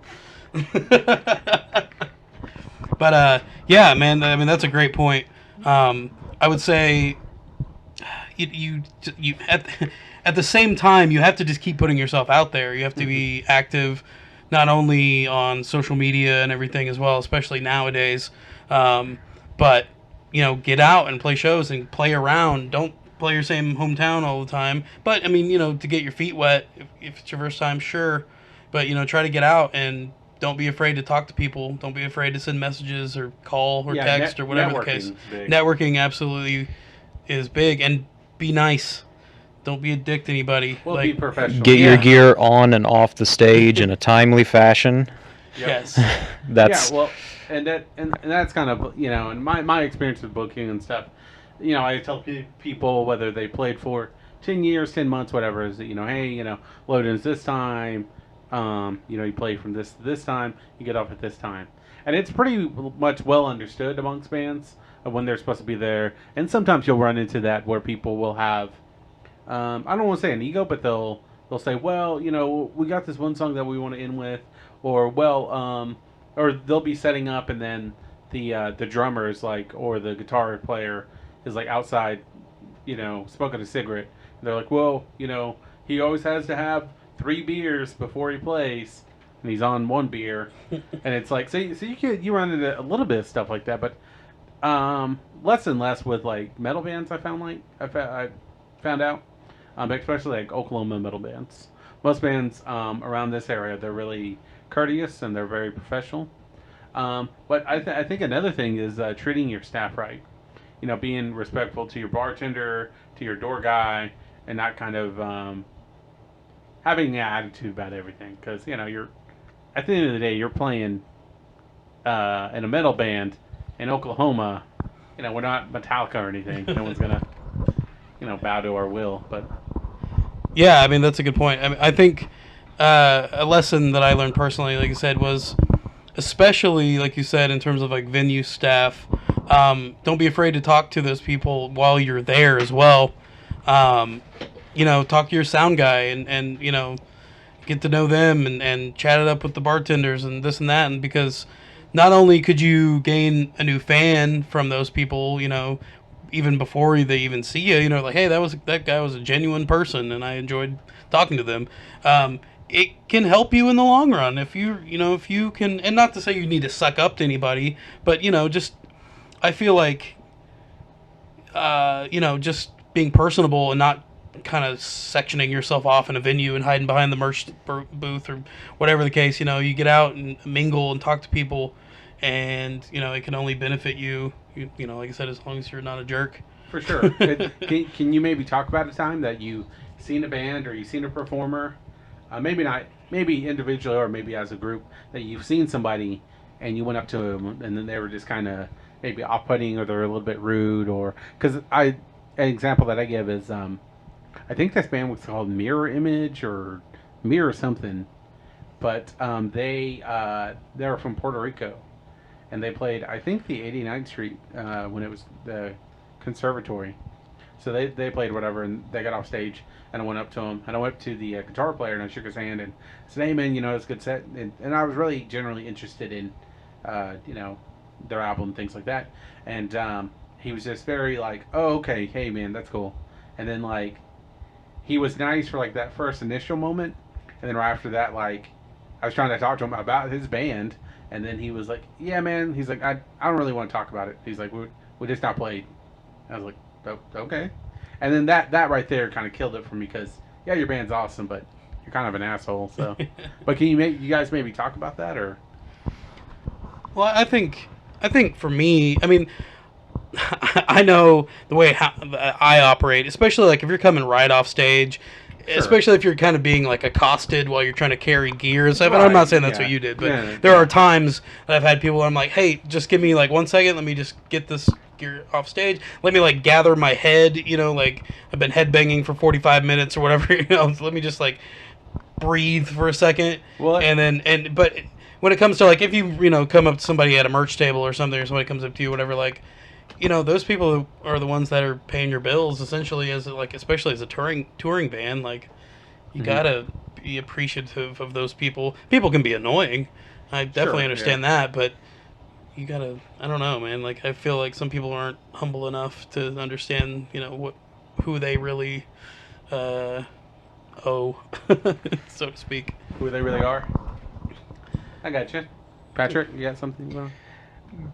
But yeah, man. I mean, that's a great point. I would say you at the same time you have to just keep putting yourself out there. You have to be active, not only on social media and everything as well, especially nowadays. But get out and play shows and play around. Don't play your same hometown all the time. But I mean, to get your feet wet if it's your first time, sure. But try to get out and don't be afraid to talk to people. Don't be afraid to send messages or call or text or whatever the case. Networking absolutely is big, and be nice. Don't be a dick to anybody. Well, be professional. Get your gear on and off the stage in a timely fashion. Yes. That's and that's kind of in my experience with booking and stuff. I tell people whether they played for 10 years, 10 months, whatever, is that hey, load-ins this time. You play from this to this time, you get off at this time. And it's pretty much well understood amongst bands of when they're supposed to be there. And sometimes you'll run into that where people will have, I don't want to say an ego, but they'll say, well, we got this one song that we want to end with, or or they'll be setting up and then the drummer is or the guitar player is outside, smoking a cigarette. And they're like, well, he always has to have 3 beers before he plays, and he's on 1 beer, and it's so you run into a little bit of stuff like that, but less and less with metal bands. I found out, especially Oklahoma metal bands. Most bands around this area, they're really courteous and they're very professional. But I think another thing is treating your staff right. Being respectful to your bartender, to your door guy, and not kind of having an attitude about everything, because you're at the end of the day you're playing in a metal band in Oklahoma. We're not Metallica or anything. No one's gonna bow to our will. But yeah, I mean that's a good point. I mean, I think a lesson that I learned personally, like I said, was especially like you said in terms of venue staff. Don't be afraid to talk to those people while you're there as well. Talk to your sound guy and get to know them and chat it up with the bartenders and this and that. And because not only could you gain a new fan from those people, even before they even see you, hey, that guy was a genuine person and I enjoyed talking to them. It can help you in the long run if you can, and not to say you need to suck up to anybody, but just I feel just being personable and not kind of sectioning yourself off in a venue and hiding behind the merch booth or whatever the case. You get out and mingle and talk to people, and it can only benefit you. Like I said, as long as you're not a jerk. For sure. Can you maybe talk about a time that you seen a band or you seen a performer, maybe individually or maybe as a group, that you've seen somebody and you went up to them, and then they were just kind of maybe off-putting, or they're a little bit rude, or because an example that I give is I think this band was called Mirror Image or Mirror something, but they were from Puerto Rico, and they played I think the 89th Street when it was the conservatory. So they played whatever, and they got off stage, and I went up to him, and I went up to the guitar player, and I shook his hand, and said, "Hey man, it's a good set," and I was really generally interested in, their album, things like that, and he was just very like, "Oh okay, hey man, that's cool," and then like, he was nice for like that first initial moment, and then right after that, like, I was trying to talk to him about his band, and then he was like, "Yeah man," he's like, I don't really want to talk about it. He's like, we just not played." I was like, "Oh, okay." And then that right there kind of killed it for me because, yeah, your band's awesome, but you're kind of an asshole. So, but can you guys maybe talk about that, or? Well, I think for me, I mean, I know the way I operate, especially like if you're coming right off stage, Sure. especially if you're kind of being like accosted while you're trying to carry gear and stuff. And I'm not saying that's yeah. what you did, but Yeah, there are times that I've had people where I'm like, "Hey, just give me like 1 second. Let me just get this gear off stage. Let me like gather my head. Like I've been headbanging for 45 minutes or whatever. So let me just like breathe for a second." Well, But when it comes to like if you come up to somebody at a merch table or something, or somebody comes up to you, whatever, like. Those people are the ones that are paying your bills essentially, especially as a touring band. Like, you gotta be appreciative of those people. People can be annoying. I definitely understand that, but you gotta. I don't know, man. Like, I feel like some people aren't humble enough to understand, who they really owe, so to speak. Who they really are. I got you, Patrick. You got something you want to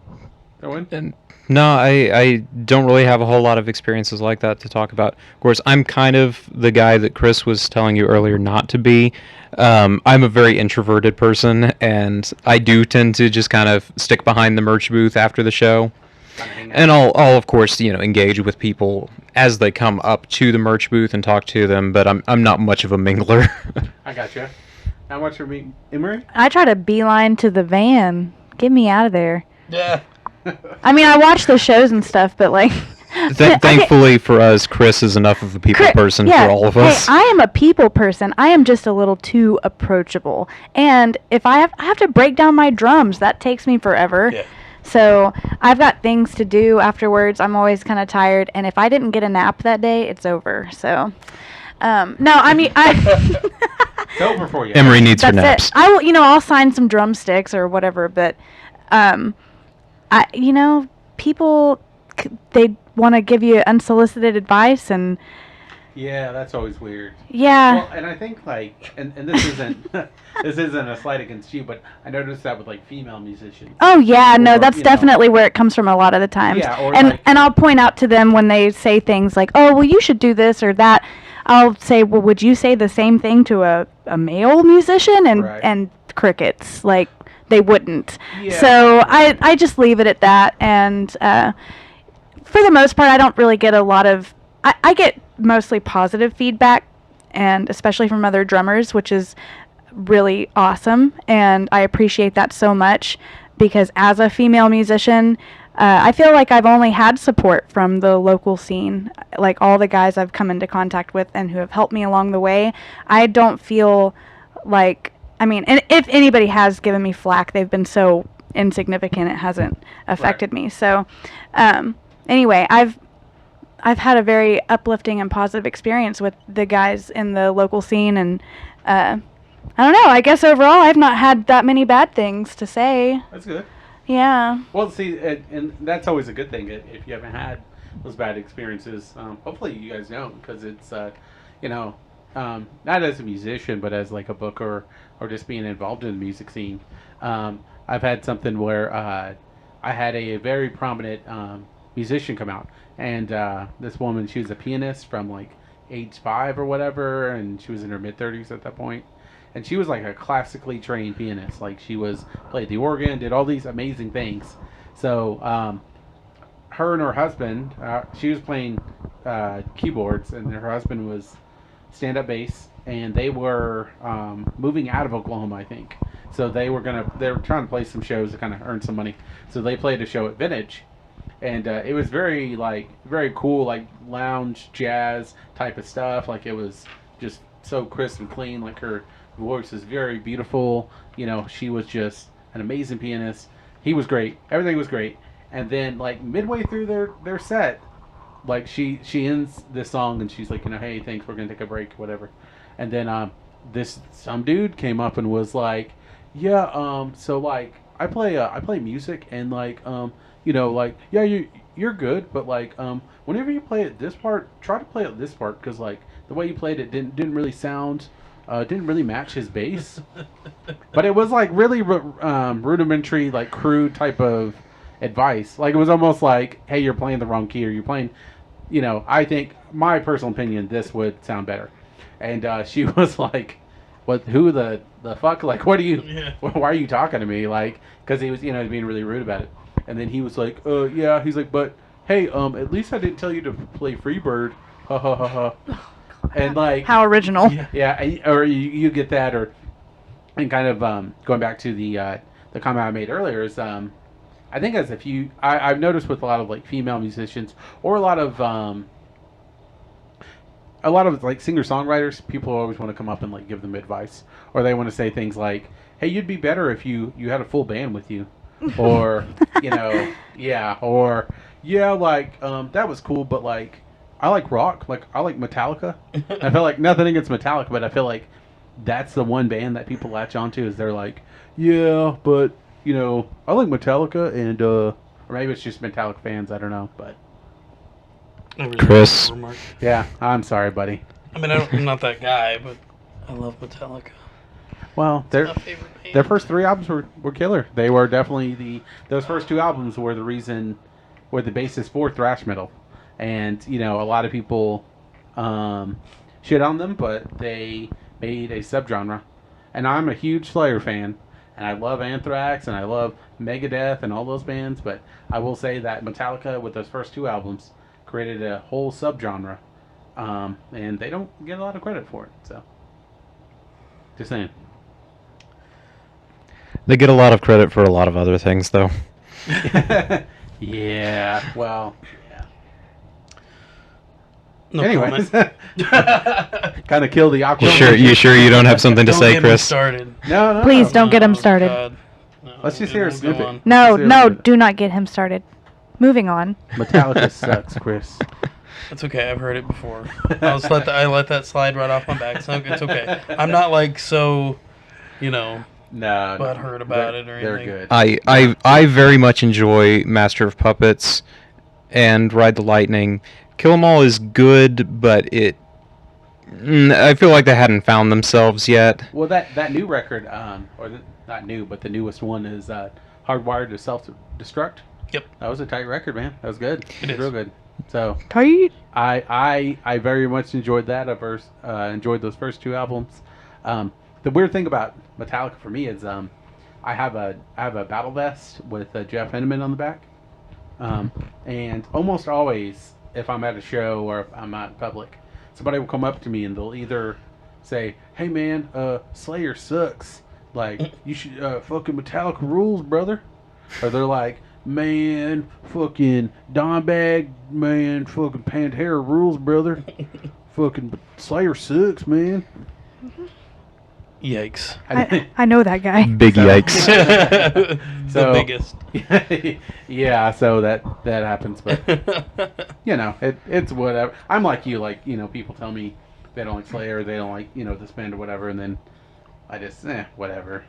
throw in? And no, I don't really have a whole lot of experiences like that to talk about. Of course, I'm kind of the guy that Chris was telling you earlier not to be. I'm a very introverted person, and I do tend to just kind of stick behind the merch booth after the show. And I'll of course, engage with people as they come up to the merch booth and talk to them, but I'm not much of a mingler. I got you. How much are we, Emery? I try to beeline to the van. Get me out of there. Yeah. I mean, I watch the shows and stuff, but like. Thankfully for us, Chris is enough of a people person for all of us. Hey, I am a people person. I am just a little too approachable. And if I have to break down my drums, that takes me forever. Yeah. So I've got things to do afterwards. I'm always kind of tired. And if I didn't get a nap that day, it's over. So, no, I mean, It's over for you. Emery needs her that's naps. it. I will, I'll sign some drumsticks or whatever, but, people, they want to give you unsolicited advice, and Yeah, that's always weird. yeah. Well, and I think like, and this isn't this isn't a slight against you, but I noticed that with like female musicians. Oh yeah, no, Or, that's definitely where it comes from a lot of the times. Yeah, or and like- and I'll point out to them when they say things like, "Oh, well, you should do this or that." I'll say, "Well, would you say the same thing to a male musician?" And Right. and crickets, like they wouldn't. Yeah. So I just leave it at that, and for the most part, I don't really get a lot of. I get mostly positive feedback, and especially from other drummers, which is really awesome, and I appreciate that so much, because as a female musician, I feel like I've only had support from the local scene, like all the guys I've come into contact with and who have helped me along the way. I don't feel like, I mean, and if anybody has given me flack, they've been so insignificant it hasn't affected me. So anyway, I've had a very uplifting and positive experience with the guys in the local scene, and I don't know, I guess overall I've not had that many bad things to say. That's good. Yeah. Well, see, and that's always a good thing if you haven't had those bad experiences. Hopefully, you guys don't, because it's not as a musician, but as like a booker or just being involved in the music scene. I've had something where I had a very prominent musician come out, and this woman, she was a pianist from like age 5 or whatever, and she was in her mid-30s at that point. And she was like a classically trained pianist. Like she played the organ, did all these amazing things. So her and her husband, she was playing keyboards, and her husband was stand-up bass, and they were moving out of Oklahoma, I think. So they were trying to play some shows to kind of earn some money. So they played a show at Vintage, and it was very very cool, like lounge jazz type of stuff. Like it was just so crisp and clean. Like her voice is very beautiful. You know, she was just an amazing pianist. He was great. Everything was great. And then like midway through their set, like she ends this song and she's like, you know, hey, thanks, we're gonna take a break, whatever. And then some dude came up and was like, yeah, so like I play music and like you know, like yeah, you're good, but like whenever you play it this part, try to play it this part because like the way you played it didn't really sound didn't really match his bass. But it was like really rudimentary, like crude type of advice. Like it was almost like, hey, you're playing the wrong key, or you're playing, you know, I think, my personal opinion, this would sound better. And she was like, what, who the fuck? Like, what are you, why are you talking to me? Like, because he was, you know, being really rude about it. And then he was like, yeah, he's like, but hey, at least I didn't tell you to play Freebird. Ha ha ha ha. And like, How original. yeah, or you get that, or, and kind of going back to the comment I made earlier is I think as if you I've noticed with a lot of like female musicians or a lot of like singer songwriters, people always want to come up and like give them advice, or they want to say things like, hey, you'd be better if you had a full band with you, or you know, yeah, or yeah, like that was cool, but like I like rock, like I like Metallica. I feel like nothing against Metallica, but I feel like that's the one band that people latch onto is they're like, yeah, but you know, I like Metallica, and or maybe it's just Metallica fans, I don't know, but Chris. yeah, I'm sorry, buddy. I mean, I'm not that guy, but I love Metallica. Well, My favorite band. their first 3 albums were killer. They were definitely those first 2 albums were the reason, were the basis for thrash metal. And, you know, a lot of people shit on them, but they made a subgenre. And I'm a huge Slayer fan, and I love Anthrax, and I love Megadeth, and all those bands, but I will say that Metallica, with those first 2 albums, created a whole subgenre, and they don't get a lot of credit for it, so. Just saying. They get a lot of credit for a lot of other things, though. Yeah, well, yeah. No Anyways, comment. kind of kill the awkward. You sure you don't have something to Don't say, get me Chris? started. No. Please don't get him Oh, started. God. No, Let's just it hear a won't go snippet. on. No, Seriously. no, do not get him started. Moving on. Metallica sucks, Chris. It's okay. I've heard it before. I let that slide right off my back. It's okay. I'm not like so, you know, No, butthurt about it or They're anything. good. I very much enjoy Master of Puppets and Ride the Lightning. Kill 'Em All is good, but I feel like they hadn't found themselves yet. Well, that new record, not new, but the newest one is Hardwired to Self-Destruct. Yep. That was a tight record, man. That was good. It was is. real good. So Tight. I very much enjoyed that. I enjoyed those first 2 albums. The weird thing about Metallica for me is I have a battle vest with Jeff Henneman on the back, and almost always if I'm at a show or if I'm out in public, somebody will come up to me and they'll either say, "Hey man, Slayer sucks. Like you should fucking Metallica rules, brother," or they're like, "Man, fucking Dimebag, man, fucking Pantera rules, brother. Fucking Slayer sucks, man." Yikes. I know that guy. Big yikes. The So- biggest. Yeah, so that happens, but you know, it's whatever. I'm like you, like, you know, people tell me they don't like Slayer, they don't like, you know, this band or whatever, and then I just whatever.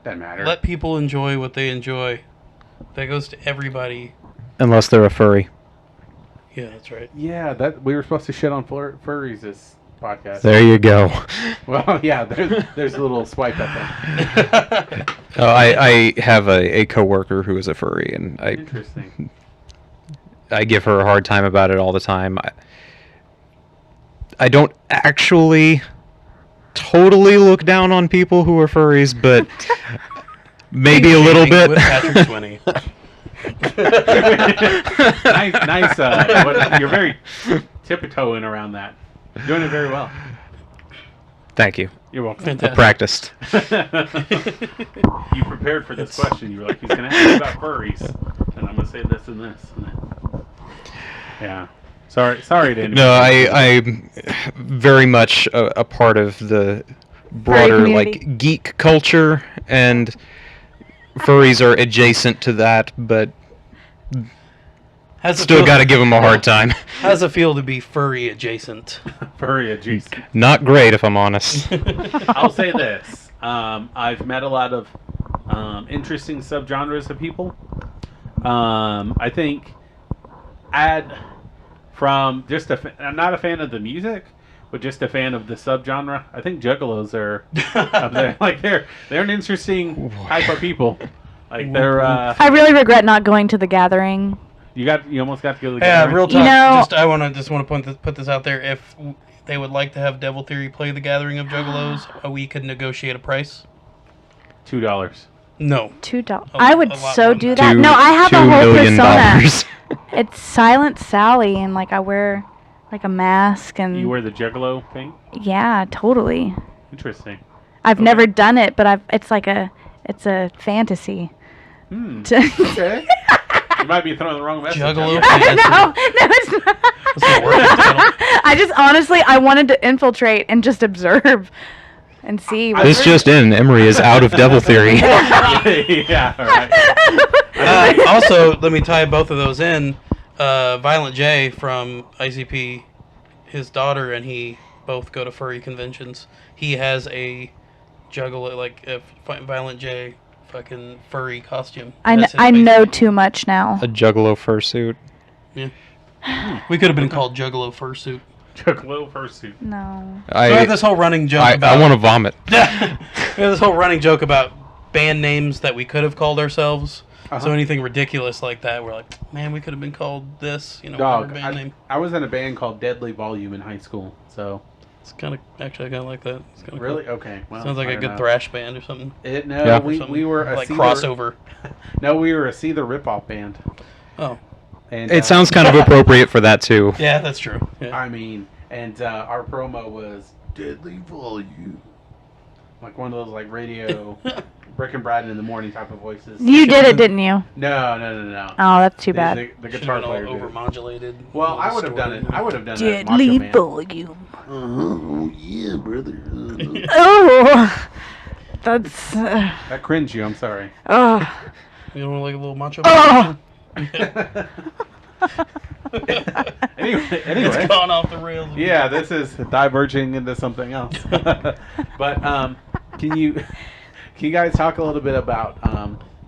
Doesn't matter. Let people enjoy what they enjoy. That goes to everybody. Unless they're a furry. Yeah, that's right. Yeah, that we were supposed to shit on furries this podcast. There you go. Well, yeah, there's a little swipe up there. I have a coworker who is a furry, and Interesting. I give her a hard time about it all the time. I don't actually totally look down on people who are furries, but maybe a little bit. With Patrick Swinney. nice. You're very tiptoeing around that. You're doing it very well. Thank you. You're welcome. I Fantastic. practiced. You prepared for this question. You were like, he's going to ask me about furries, and I'm going to say this and this. Yeah. Sorry to interrupt. No, I'm very much a part of the broader community. like geek culture, and furries are adjacent to that, but How's it still feel- got to give them a hard time. How does it feel to be furry adjacent? Furry adjacent. Not great, if I'm honest. I'll say this. I've met a lot of interesting subgenres of people. I think from just I'm not a fan of the music, but just a fan of the subgenre. I think juggalos are up there. Like they're an interesting type of people. Like they're I really regret not going to the gathering. you almost got to go to the Yeah, gathering. real talk. You know- I want to put this out there. If they would like to have Devil Theory play the Gathering of Juggalos, we could negotiate a price. $2. No. $2. A- I would a lot so more than do that. that. No, I have a $2 whole million. persona. It's Silent Sally, and like I wear like a mask, and You wear the juggalo thing? yeah, totally. Interesting. I've Okay. never done it, but it's a fantasy. Okay. You might be throwing the wrong message. Juggalo out. fantasy. No, it's not. That's not working title. I just honestly, I wanted to infiltrate and just observe and see. what- This just in, Emery is out of Devil Theory. Yeah, all right. Also, let me tie both of those in. Violent J from ICP, his daughter and he both go to furry conventions. He has a Juggalo, like a Violent J fucking furry costume. I That's his know basic- too much now. A juggalo fursuit. We could have been called Juggalo Fursuit. Juggalo fursuit. No. So we have this whole running joke about. I want to vomit. We have this whole running joke about band names that we could have called ourselves. Uh-huh. So anything ridiculous like that, we're like, man, we could have been called this. You know, Dog. whatever band name. I was in a band called Deadly Volume in high school, so It's kind of actually I kind of like that. It's kinda really cool. okay. Well, Sounds like I a don't good know. thrash band or something. No, Yeah. Or something we were a like See crossover. No, we were a See the Ripoff band. Oh, And It sounds kind of appropriate for that too. yeah, that's true. Yeah. I mean, and our promo was Deadly Volume, like one of those like radio Brick and Brad in the morning type of voices. You did it, didn't you? No. Oh, that's too The- bad. The, the Should've guitar been all player did. overmodulated. Well, all I would have done it. distorted. I would have done that. as Macho Man. Volume. Oh yeah, brother. Oh, that's. That cringed you. I'm sorry. Oh. You don't want like a little macho. Oh. Anyway, It's gone off the rails. yeah, this is diverging into something else. But can you guys talk a little bit about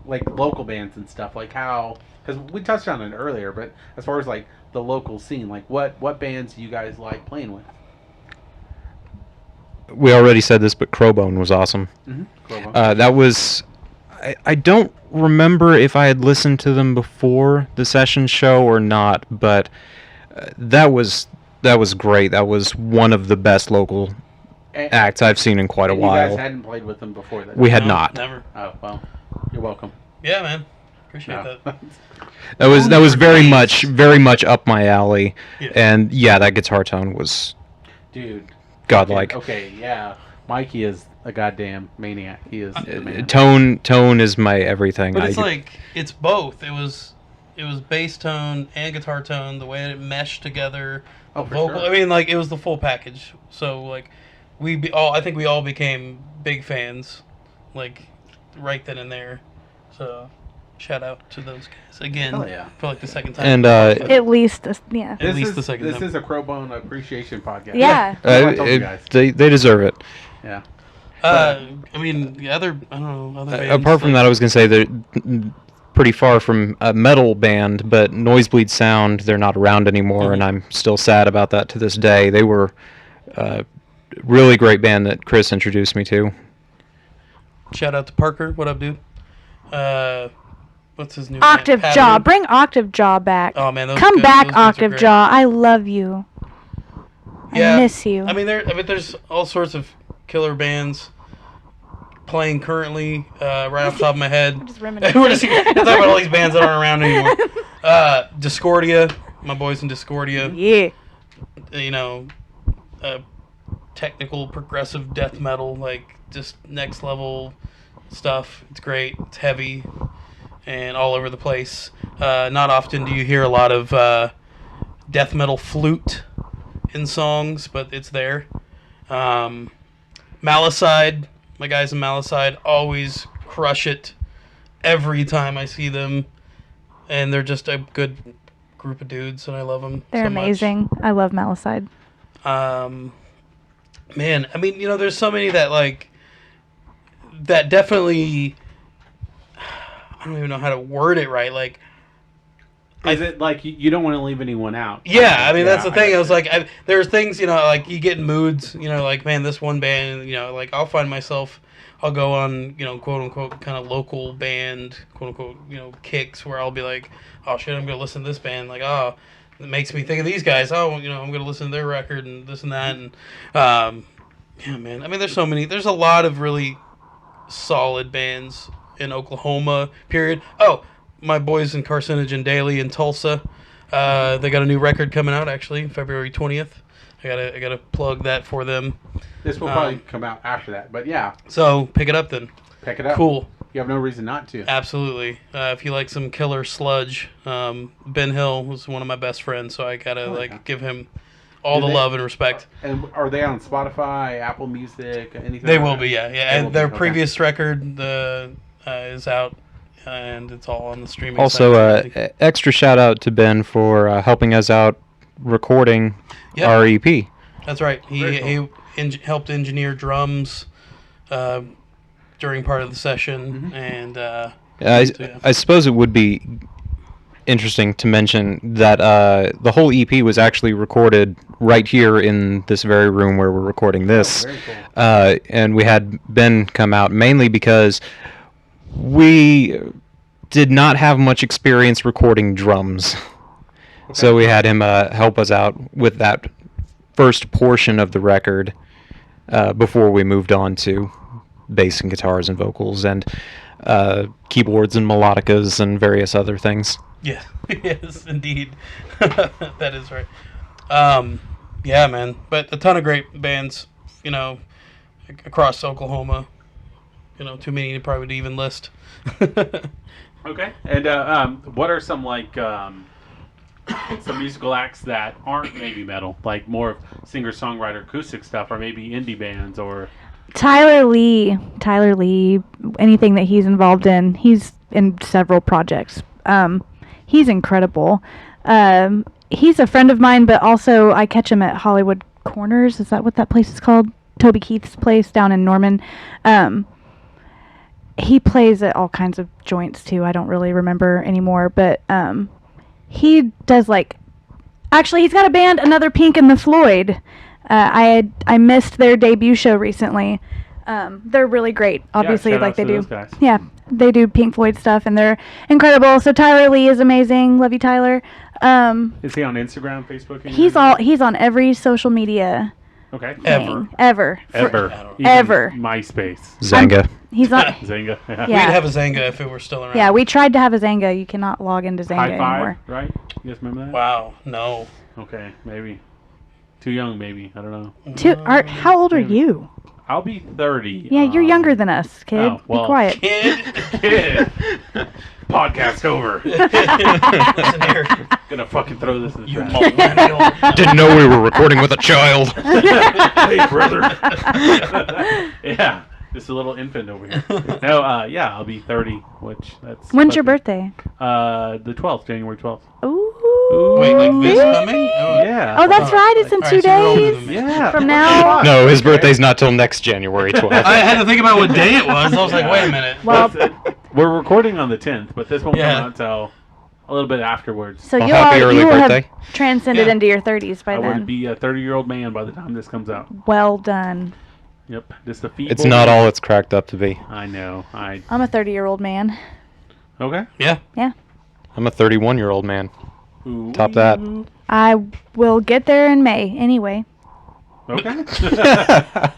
like local bands and stuff, like how, because we touched on it earlier, but as far as like the local scene, like what bands do you guys like playing with? We already said this, but Crowbone was awesome. That was. I don't remember if I had listened to them before the session show or not, but that was great. That was one of the best local acts I've seen in quite a You guys while. hadn't played with them before that. We had No, not. Never. Oh well, you're welcome. Yeah, man. Appreciate No. that. That was very much up my alley, Yeah. and yeah, that guitar tone was Dude. godlike. Okay, yeah. Mikey is a goddamn maniac. He is the man. Tone is my everything. But it's like it's both. It was bass tone and guitar tone. The way it meshed together. Oh, the for vocal. sure. I mean, like it was the full package. So like I think we all became big fans, like right then and there. So shout out to those guys again Hell yeah. for like the second time. And, At least, yeah. At least the second This time. is a Crowbone appreciation podcast. Yeah. That's what I told you guys. they deserve it. Yeah. I mean, the other I don't know other bands. Apart from like- that, I was gonna say they're pretty far from a metal band, but Noisebleed Sound, they're not around anymore, and I'm still sad about that to this day. They were a really great band that Chris introduced me to. Shout out to Parker. What up, dude? What's his new Octave band? Jaw. Pattern? Bring Octave Jaw back. Oh man, those Come guys- back, those guys are Octave great. Jaw. I love you. Yeah, I miss you. I mean, there's all sorts of killer bands playing currently. Right off the top of my head, just we're reminiscing. just talking about all these bands that aren't around anymore. Discordia, my boys in Discordia. Yeah. You know, technical progressive death metal, like just next level stuff. It's great. It's heavy and all over the place. Not often do you hear a lot of death metal flute in songs, but it's there. Malicide, my guys in Malicide always crush it every time I see them, and they're just a good group of dudes, and I love them. They're so much. amazing. I love Malicide. Man, I mean, there's so many that definitely, I don't even know how to word it right. Like, Is it like you don't want to leave anyone out? yeah, I mean, that's the thing. I was like, there's things, like you get in moods, like, man, this one band, like I'll find myself, I'll go on, quote unquote, kind of local band, quote unquote, kicks where I'll be like, oh shit, I'm going to listen to this band. Like, oh, it makes me think of these guys. Oh, I'm going to listen to their record and this and that. And, yeah, man, I mean, there's a lot of really solid bands in Oklahoma, period. Oh, my boys in Carcinogen Daily in Tulsa, they got a new record coming out, actually, February 20th. I gotta plug that for them. This will probably come out after that, but yeah. So pick it up then. Pick it up. Cool. You have no reason not to. Absolutely. If you like some killer sludge, Ben Hill was one of my best friends, so I gotta give him all the love and respect. And are they on Spotify, Apple Music, anything? They like will that? be, yeah. And their previous record is out, and it's all on the streaming. Also, site. extra shout out to Ben for helping us out recording our EP. That's right. Very He helped engineer drums during part of the session, and I suppose it would be interesting to mention that the whole EP was actually recorded right here in this very room where we're recording this. Very cool. And we had Ben come out mainly because we did not have much experience recording drums. Okay. So we had him help us out with that first portion of the record before we moved on to bass and guitars and vocals and keyboards and melodicas and various other things. Yeah, yes, indeed. That is right. Yeah, man. But a ton of great bands, across Oklahoma. Too many to probably even list. Okay. And what are some some musical acts that aren't maybe metal, like more of singer-songwriter acoustic stuff, or maybe indie bands, or Tyler Lee, anything that he's involved in, he's in several projects. He's incredible. He's a friend of mine, but also I catch him at Hollywood Corners. Is that what that place is called? Toby Keith's place down in Norman. He plays at all kinds of joints too. I don't really remember anymore, but he does actually he's got a band, Another Pink and the Floyd. I missed their debut show recently. They're really great, obviously, shout like out they to do. those guys. Yeah, they do Pink Floyd stuff, and they're incredible. So Tyler Lee is amazing. Love you, Tyler. Is he on Instagram, Facebook? He's on every social media. Okay. Thing. Ever. Even MySpace. Zanga. He's on. Zanga. Yeah. We'd have a Zanga if it were still around. Yeah, we tried to have a Zanga. You cannot log into Zanga High Five, anymore. right? You guys remember that? Wow. No. Okay, maybe. Too young, maybe. I don't know. How old are you? I'll be 30. Yeah, you're younger than us, kid. Oh, well. Be quiet. Kid. Podcast over. Listen here. Gonna fucking throw this in the You trash. millennial. Didn't know we were recording with a child. Hey, brother. Yeah, just a little infant over here. No, yeah, I'll be 30, which that's... When's your birthday? The 12th, January 12th. Ooh. Wait, like this coming? Oh, Yeah. Oh, that's right. It's in All 2 right, so you're older days. than me. Yeah. From now. No, his birthday's not till next January 12th. I had to think about what day it was. I was like, wait a minute. Well, We're recording on the 10th, but this won't Yeah. come out until a little bit afterwards. so Well, you happy early will have birthday. transcended Yeah. into your 30s by I then. would be a 30-year-old man by the time this comes out. Well done. Yep, just a feeble... It's not all it's cracked up to be. I know. I'm a 30-year-old man. Okay. Yeah. I'm a 31-year-old man. Ooh. Top that. I will get there in May anyway. Okay.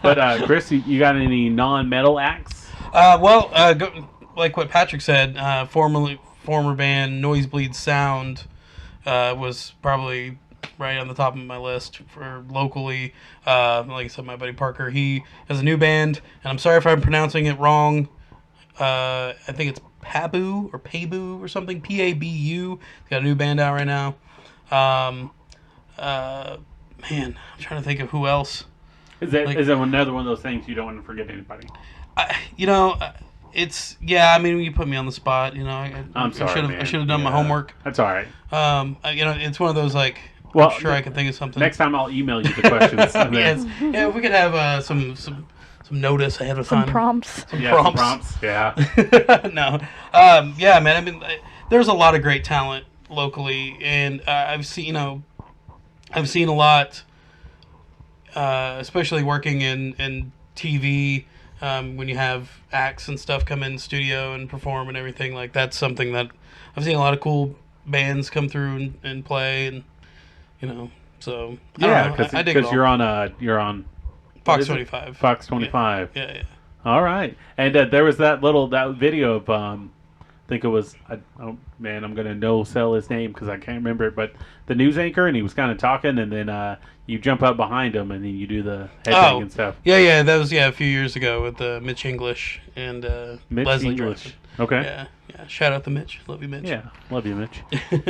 But Chris, you got any non-metal acts? Like what Patrick said, former band Noisebleed Sound was probably right on the top of my list for locally. Like I said, my buddy Parker, he has a new band, and I'm sorry if I'm pronouncing it wrong. I think it's Pabu or Pabu or something. Pabu. He's got a new band out right now. Man, I'm trying to think of who else. Is that another one of those things you don't want to forget anybody? It's I mean, you put me on the spot. I'm sorry, I should have done my homework. That's all right. It's one of those like. Well, I'm sure I can think of something. Next time I'll email you the questions. Yes. Yeah, if we could have some notice ahead of time. Some prompts. Some prompts. Yeah. No. Yeah, man. I mean, there's a lot of great talent locally, and I've seen a lot, especially working in TV. When you have acts and stuff come in the studio and perform and everything, like that's something that I've seen a lot of cool bands come through and play, and so yeah, because you're on Fox 25. Fox 25. Yeah. All right, and there was that video of I think it was oh man, I'm gonna no sell his name because I can't remember it, but the news anchor, and he was kind of talking, and then you jump up behind him and then you do the headbang and stuff. Yeah, that was a few years ago with Mitch English and Mitch Leslie English. Dresden. Okay. Yeah. Shout out to Mitch. Love you, Mitch. Yeah, love you, Mitch.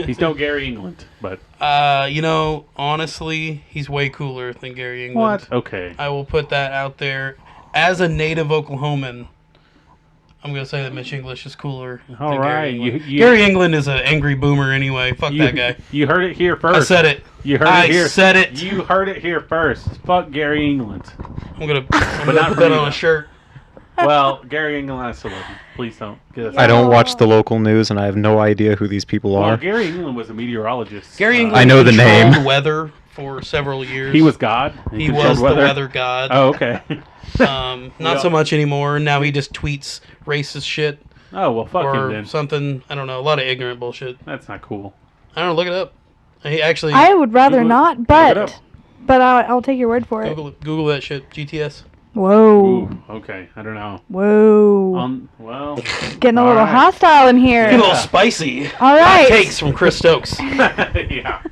He's no Gary England, but honestly, he's way cooler than Gary England. what? Okay. I will put that out there. As a native Oklahoman, I'm gonna say that Mitch English is cooler. All than right, Gary England. Gary England is an angry boomer anyway. Fuck that guy. You heard it here first. I said it. You heard it here. I said it. You heard it here first. Fuck Gary England. I'm gonna not put for that you, on though. a shirt. Well, Gary England, I still love you. Please don't get us. I don't watch the local news, and I have no idea who these people Well, are. Gary England was a meteorologist. Gary England I know the controlled name. weather for several years. He was God. He controlled was the weather god. Oh, okay. Not so much anymore. Now he just tweets racist shit Oh well, fuck him or then. something. I don't know. A lot of ignorant bullshit. That's not cool. I don't know. Look it up. He actually I would rather Google it. not, Look it up. but I'll take your word for it. Google that shit. GTS. Whoa. Ooh, okay. I don't know. Whoa. Well. Getting a little alright. hostile in here. Get a little spicy. All right. Takes from Chris Stokes. Yeah.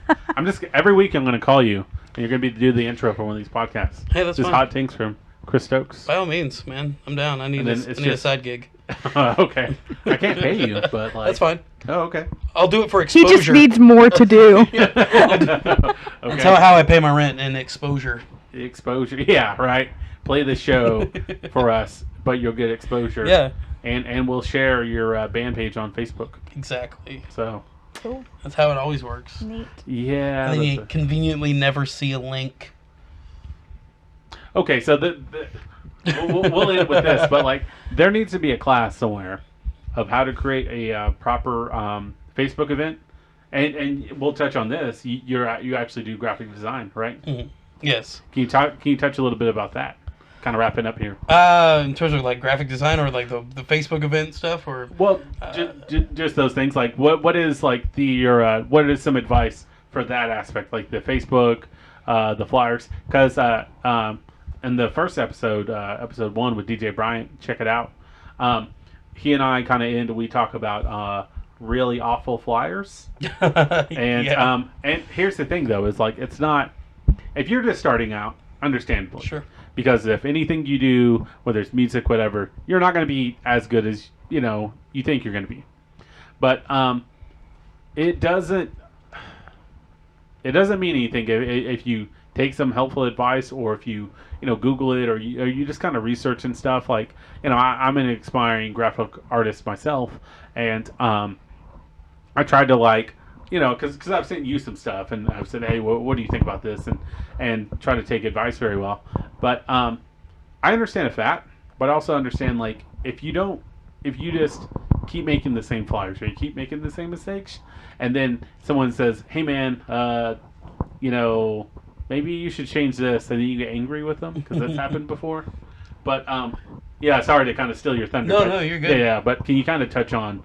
Every week I'm going to call you, and you're going to do the intro for one of these podcasts. Hey, that's Just fine. hot takes from Chris Stokes. By all means, man. I'm down. I need And then it's a just- side gig. Okay. I can't pay you, but like. That's fine. Oh, okay. I'll do it for He exposure. just needs more to do. Okay. That's how I pay my rent and exposure. Exposure. Yeah, right. Play the show for us, but you'll get exposure. Yeah, And we'll share your band page on Facebook. exactly. So. Cool. That's how it always works. Neat. Yeah. And then you that's conveniently never see a link. Okay, so we'll end with this, but like there needs to be a class somewhere of how to create a proper Facebook event, and we'll touch on this. You actually do graphic design, right? Mhm. Yes. Can you touch a little bit about that? Kind of wrapping up here. In terms of like graphic design or like the Facebook event stuff, or Well, just those things. Like what is like what is some advice for that aspect, like the Facebook, the flyers? Because in the first episode, episode 1 with DJ Bryant, check it out. He and I we talk about really awful flyers, and yeah. And here's the thing though, is like it's not if you're just starting out, understandably, Sure. because if anything you do, whether it's music, whatever, you're not going to be as good as you think you're going to be. But it doesn't mean anything if you take some helpful advice, or if you Google it, or you just kind of research and stuff. Like I'm an aspiring graphic artist myself, and I tried to because I've sent you some stuff, and I've said, hey, what do you think about this, and try to take advice very well. But I understand that, but I also understand if you just keep making the same flyers, or you keep making the same mistakes, and then someone says, hey man, maybe you should change this, and then you get angry with them because that's happened before. But yeah, sorry to kind of steal your thunder. No, you're good. Yeah, but can you kind of touch on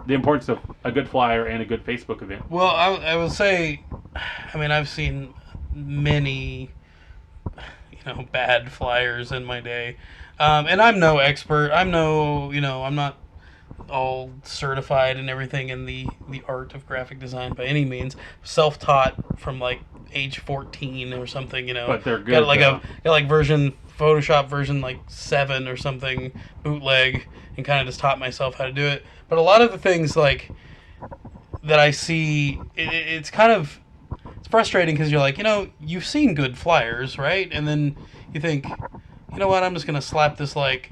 the importance of a good flyer and a good Facebook event? Well, I will say, I mean, I've seen many, bad flyers in my day, and I'm no expert. I'm not all certified and everything in the art of graphic design by any means. Self-taught from age 14 or something, you know. But they're good, Got like though. got like version Photoshop version like 7 or something bootleg, and kind of just taught myself how to do it. But a lot of the things like that I see, it's kind of it's frustrating because you're like, you know, you've seen good flyers, right? And then you think, you know what, I'm just gonna slap this like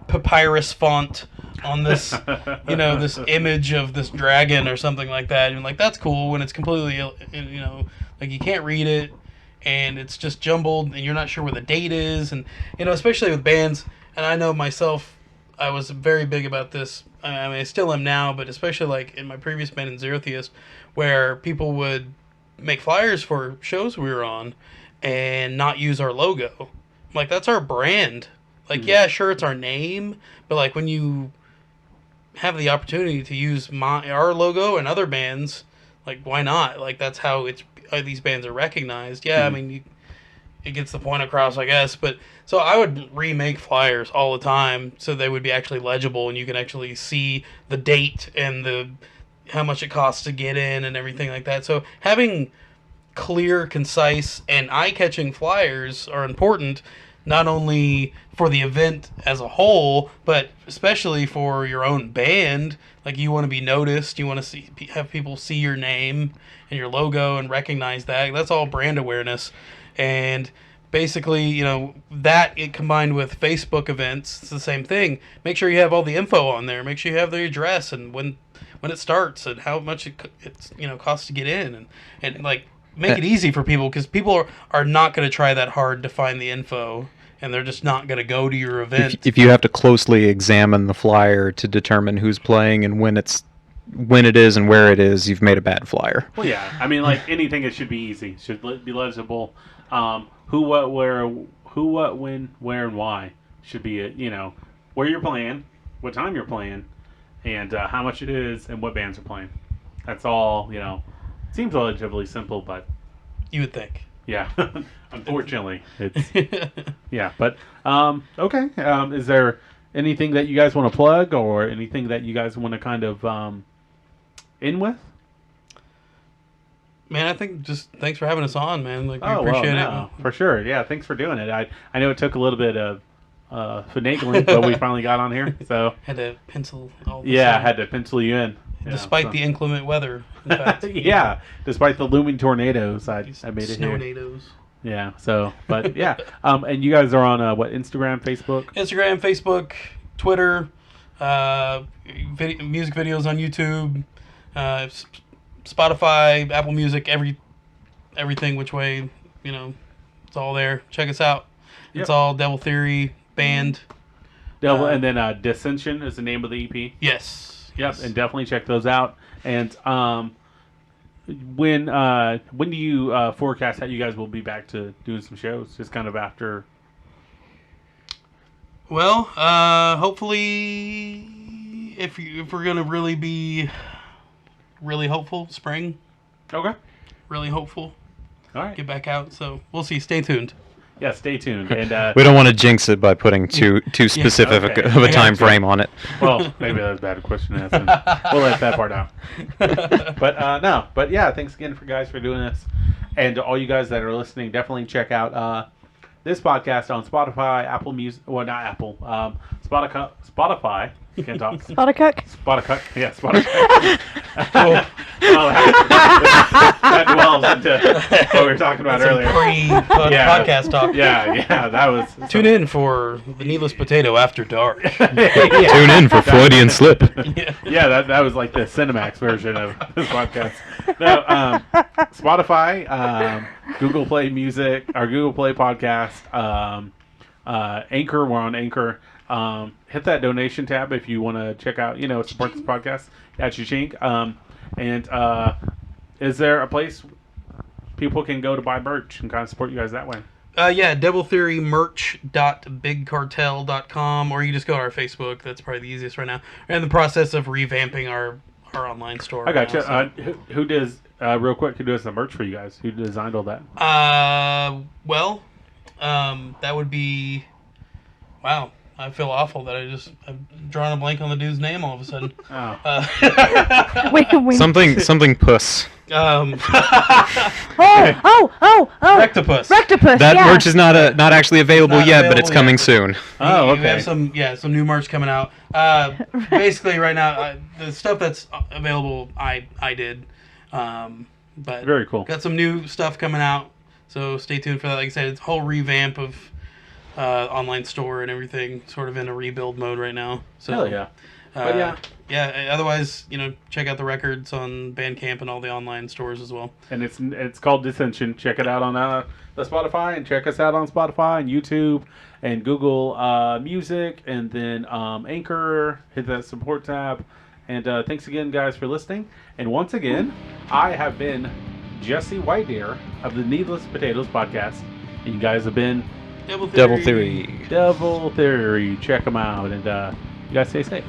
papyrus font on this, you know, this image of this dragon or something like that. And like, that's cool when it's completely, you know, like you can't read it and it's just jumbled and you're not sure where the date is. And, you know, especially with bands, and I know myself, I was very big about this. I mean, I still am now, but especially like in my previous band in Zerotheus, where people would make flyers for shows we were on and not use our logo. I'm like, that's our brand. Like, yeah, sure, it's our name, but like when you have the opportunity to use our logo and other bands, like, why not? Like, that's how these bands are recognized. Yeah, I mean, it gets the point across, I guess. But so I would remake flyers all the time so they would be actually legible and you can actually see the date and how much it costs to get in and everything like that. So having clear, concise, and eye-catching flyers are important, not only for the event as a whole, but especially for your own band. Like, you want to be noticed, you want to have people see your name and your logo and recognize that. That's all brand awareness. And basically, you know, that it combined with Facebook events, it's the same thing. Make sure you have all the info on there. Make sure you have the address and when it starts and how much it's you know, costs to get in, and like, make it easy for people, because people are not going to try that hard to find the info, and they're just not going to go to your event. If you have to closely examine the flyer to determine who's playing and when it is and where it is, you've made a bad flyer. Well, yeah. I mean, like anything, it should be easy. It should be legible. Who, what, where, when, where, and why should be it. You know, where you're playing, what time you're playing, and how much it is, and what bands are playing. That's all. You know, seems relatively simple, but You would think. yeah, unfortunately, it's yeah. But okay. Is there anything that you guys want to plug, or anything that you guys want to kind of end with? Man, I think just thanks for having us on, man. Like, we appreciate it. For sure. Yeah, thanks for doing it. I know it took a little bit of finagling, but we finally got on here. So Had to pencil all this yeah, I out. had to pencil you in. Yeah, Despite so- the inclement weather, in fact. yeah, despite the looming tornadoes, I These made it here. Snow-nados. Yeah. So, but yeah. And you guys are on what, Instagram, Facebook? Instagram, Facebook, Twitter, music videos on YouTube, Spotify, Apple Music, everything which way, you know, it's all there. Check us out. Yep. It's all Devil Theory band. Devil, and then Dissension is the name of the EP. Yes. Yep, Yes. and definitely check those out. And when do you forecast that you guys will be back to doing some shows? Just kind of after. Well, hopefully, if we're gonna really be really hopeful, spring, Okay. really hopeful, All right. get back out. So we'll see. Stay tuned. Yeah. Stay tuned. And We don't want to jinx it by putting too specific okay. of a I time gotcha. frame on it. well, maybe that was a bad question to ask. We'll let that part out. But no. But yeah, thanks again for doing this, and to all you guys that are listening, definitely check out this podcast on Spotify, Apple Music. Well, not Apple. Spotify. Can't talk. Spotacook. Spotify. Yeah, Spotify. Well, that dwells into what we were talking about Some earlier. Yeah. podcast talk. Yeah, that was. Tune in for the Needless Potato After Dark. Yeah. Tune in for Freudian slip. Yeah. Yeah, that was like the Cinemax version of this podcast. No, Spotify, Google Play Music, our Google Play Podcast, Anchor. We're on Anchor. Hit that donation tab if you want to check out, support this podcast at Chink. And is there a place people can go to buy merch and kind of support you guys that way? Yeah, deviltheorymerch.bigcartel.com, or you just go to our Facebook. That's probably the easiest right now. We're in the process of revamping our online store. I got you. now, Who does, real quick, who does the merch for you guys? Who designed all that? Well, that would be, wow. I feel awful that I've drawn a blank on the dude's name all of a sudden. Oh. We Something puss. Um, oh, Rectopus. Rectopus. That yeah. merch is not actually available Not yet, but it's available coming yet. soon. Oh, We okay. have some new merch coming out. Basically, right now, the stuff that's available, I did. But Very cool. got some new stuff coming out, so stay tuned for that. Like I said, it's a whole revamp of online store and everything, sort of in a rebuild mode right now. So, Hell yeah. But yeah. Otherwise, check out the records on Bandcamp and all the online stores as well. And it's called Dissension. Check it out on the Spotify, and check us out on Spotify and YouTube and Google Music, and then Anchor. Hit that support tab. And thanks again, guys, for listening. And once again, I have been Jesse Whitedeer of the Needless Potatoes podcast. And you guys have been Devil Devil Theory. Devil Theory. Check them out, and you guys stay safe.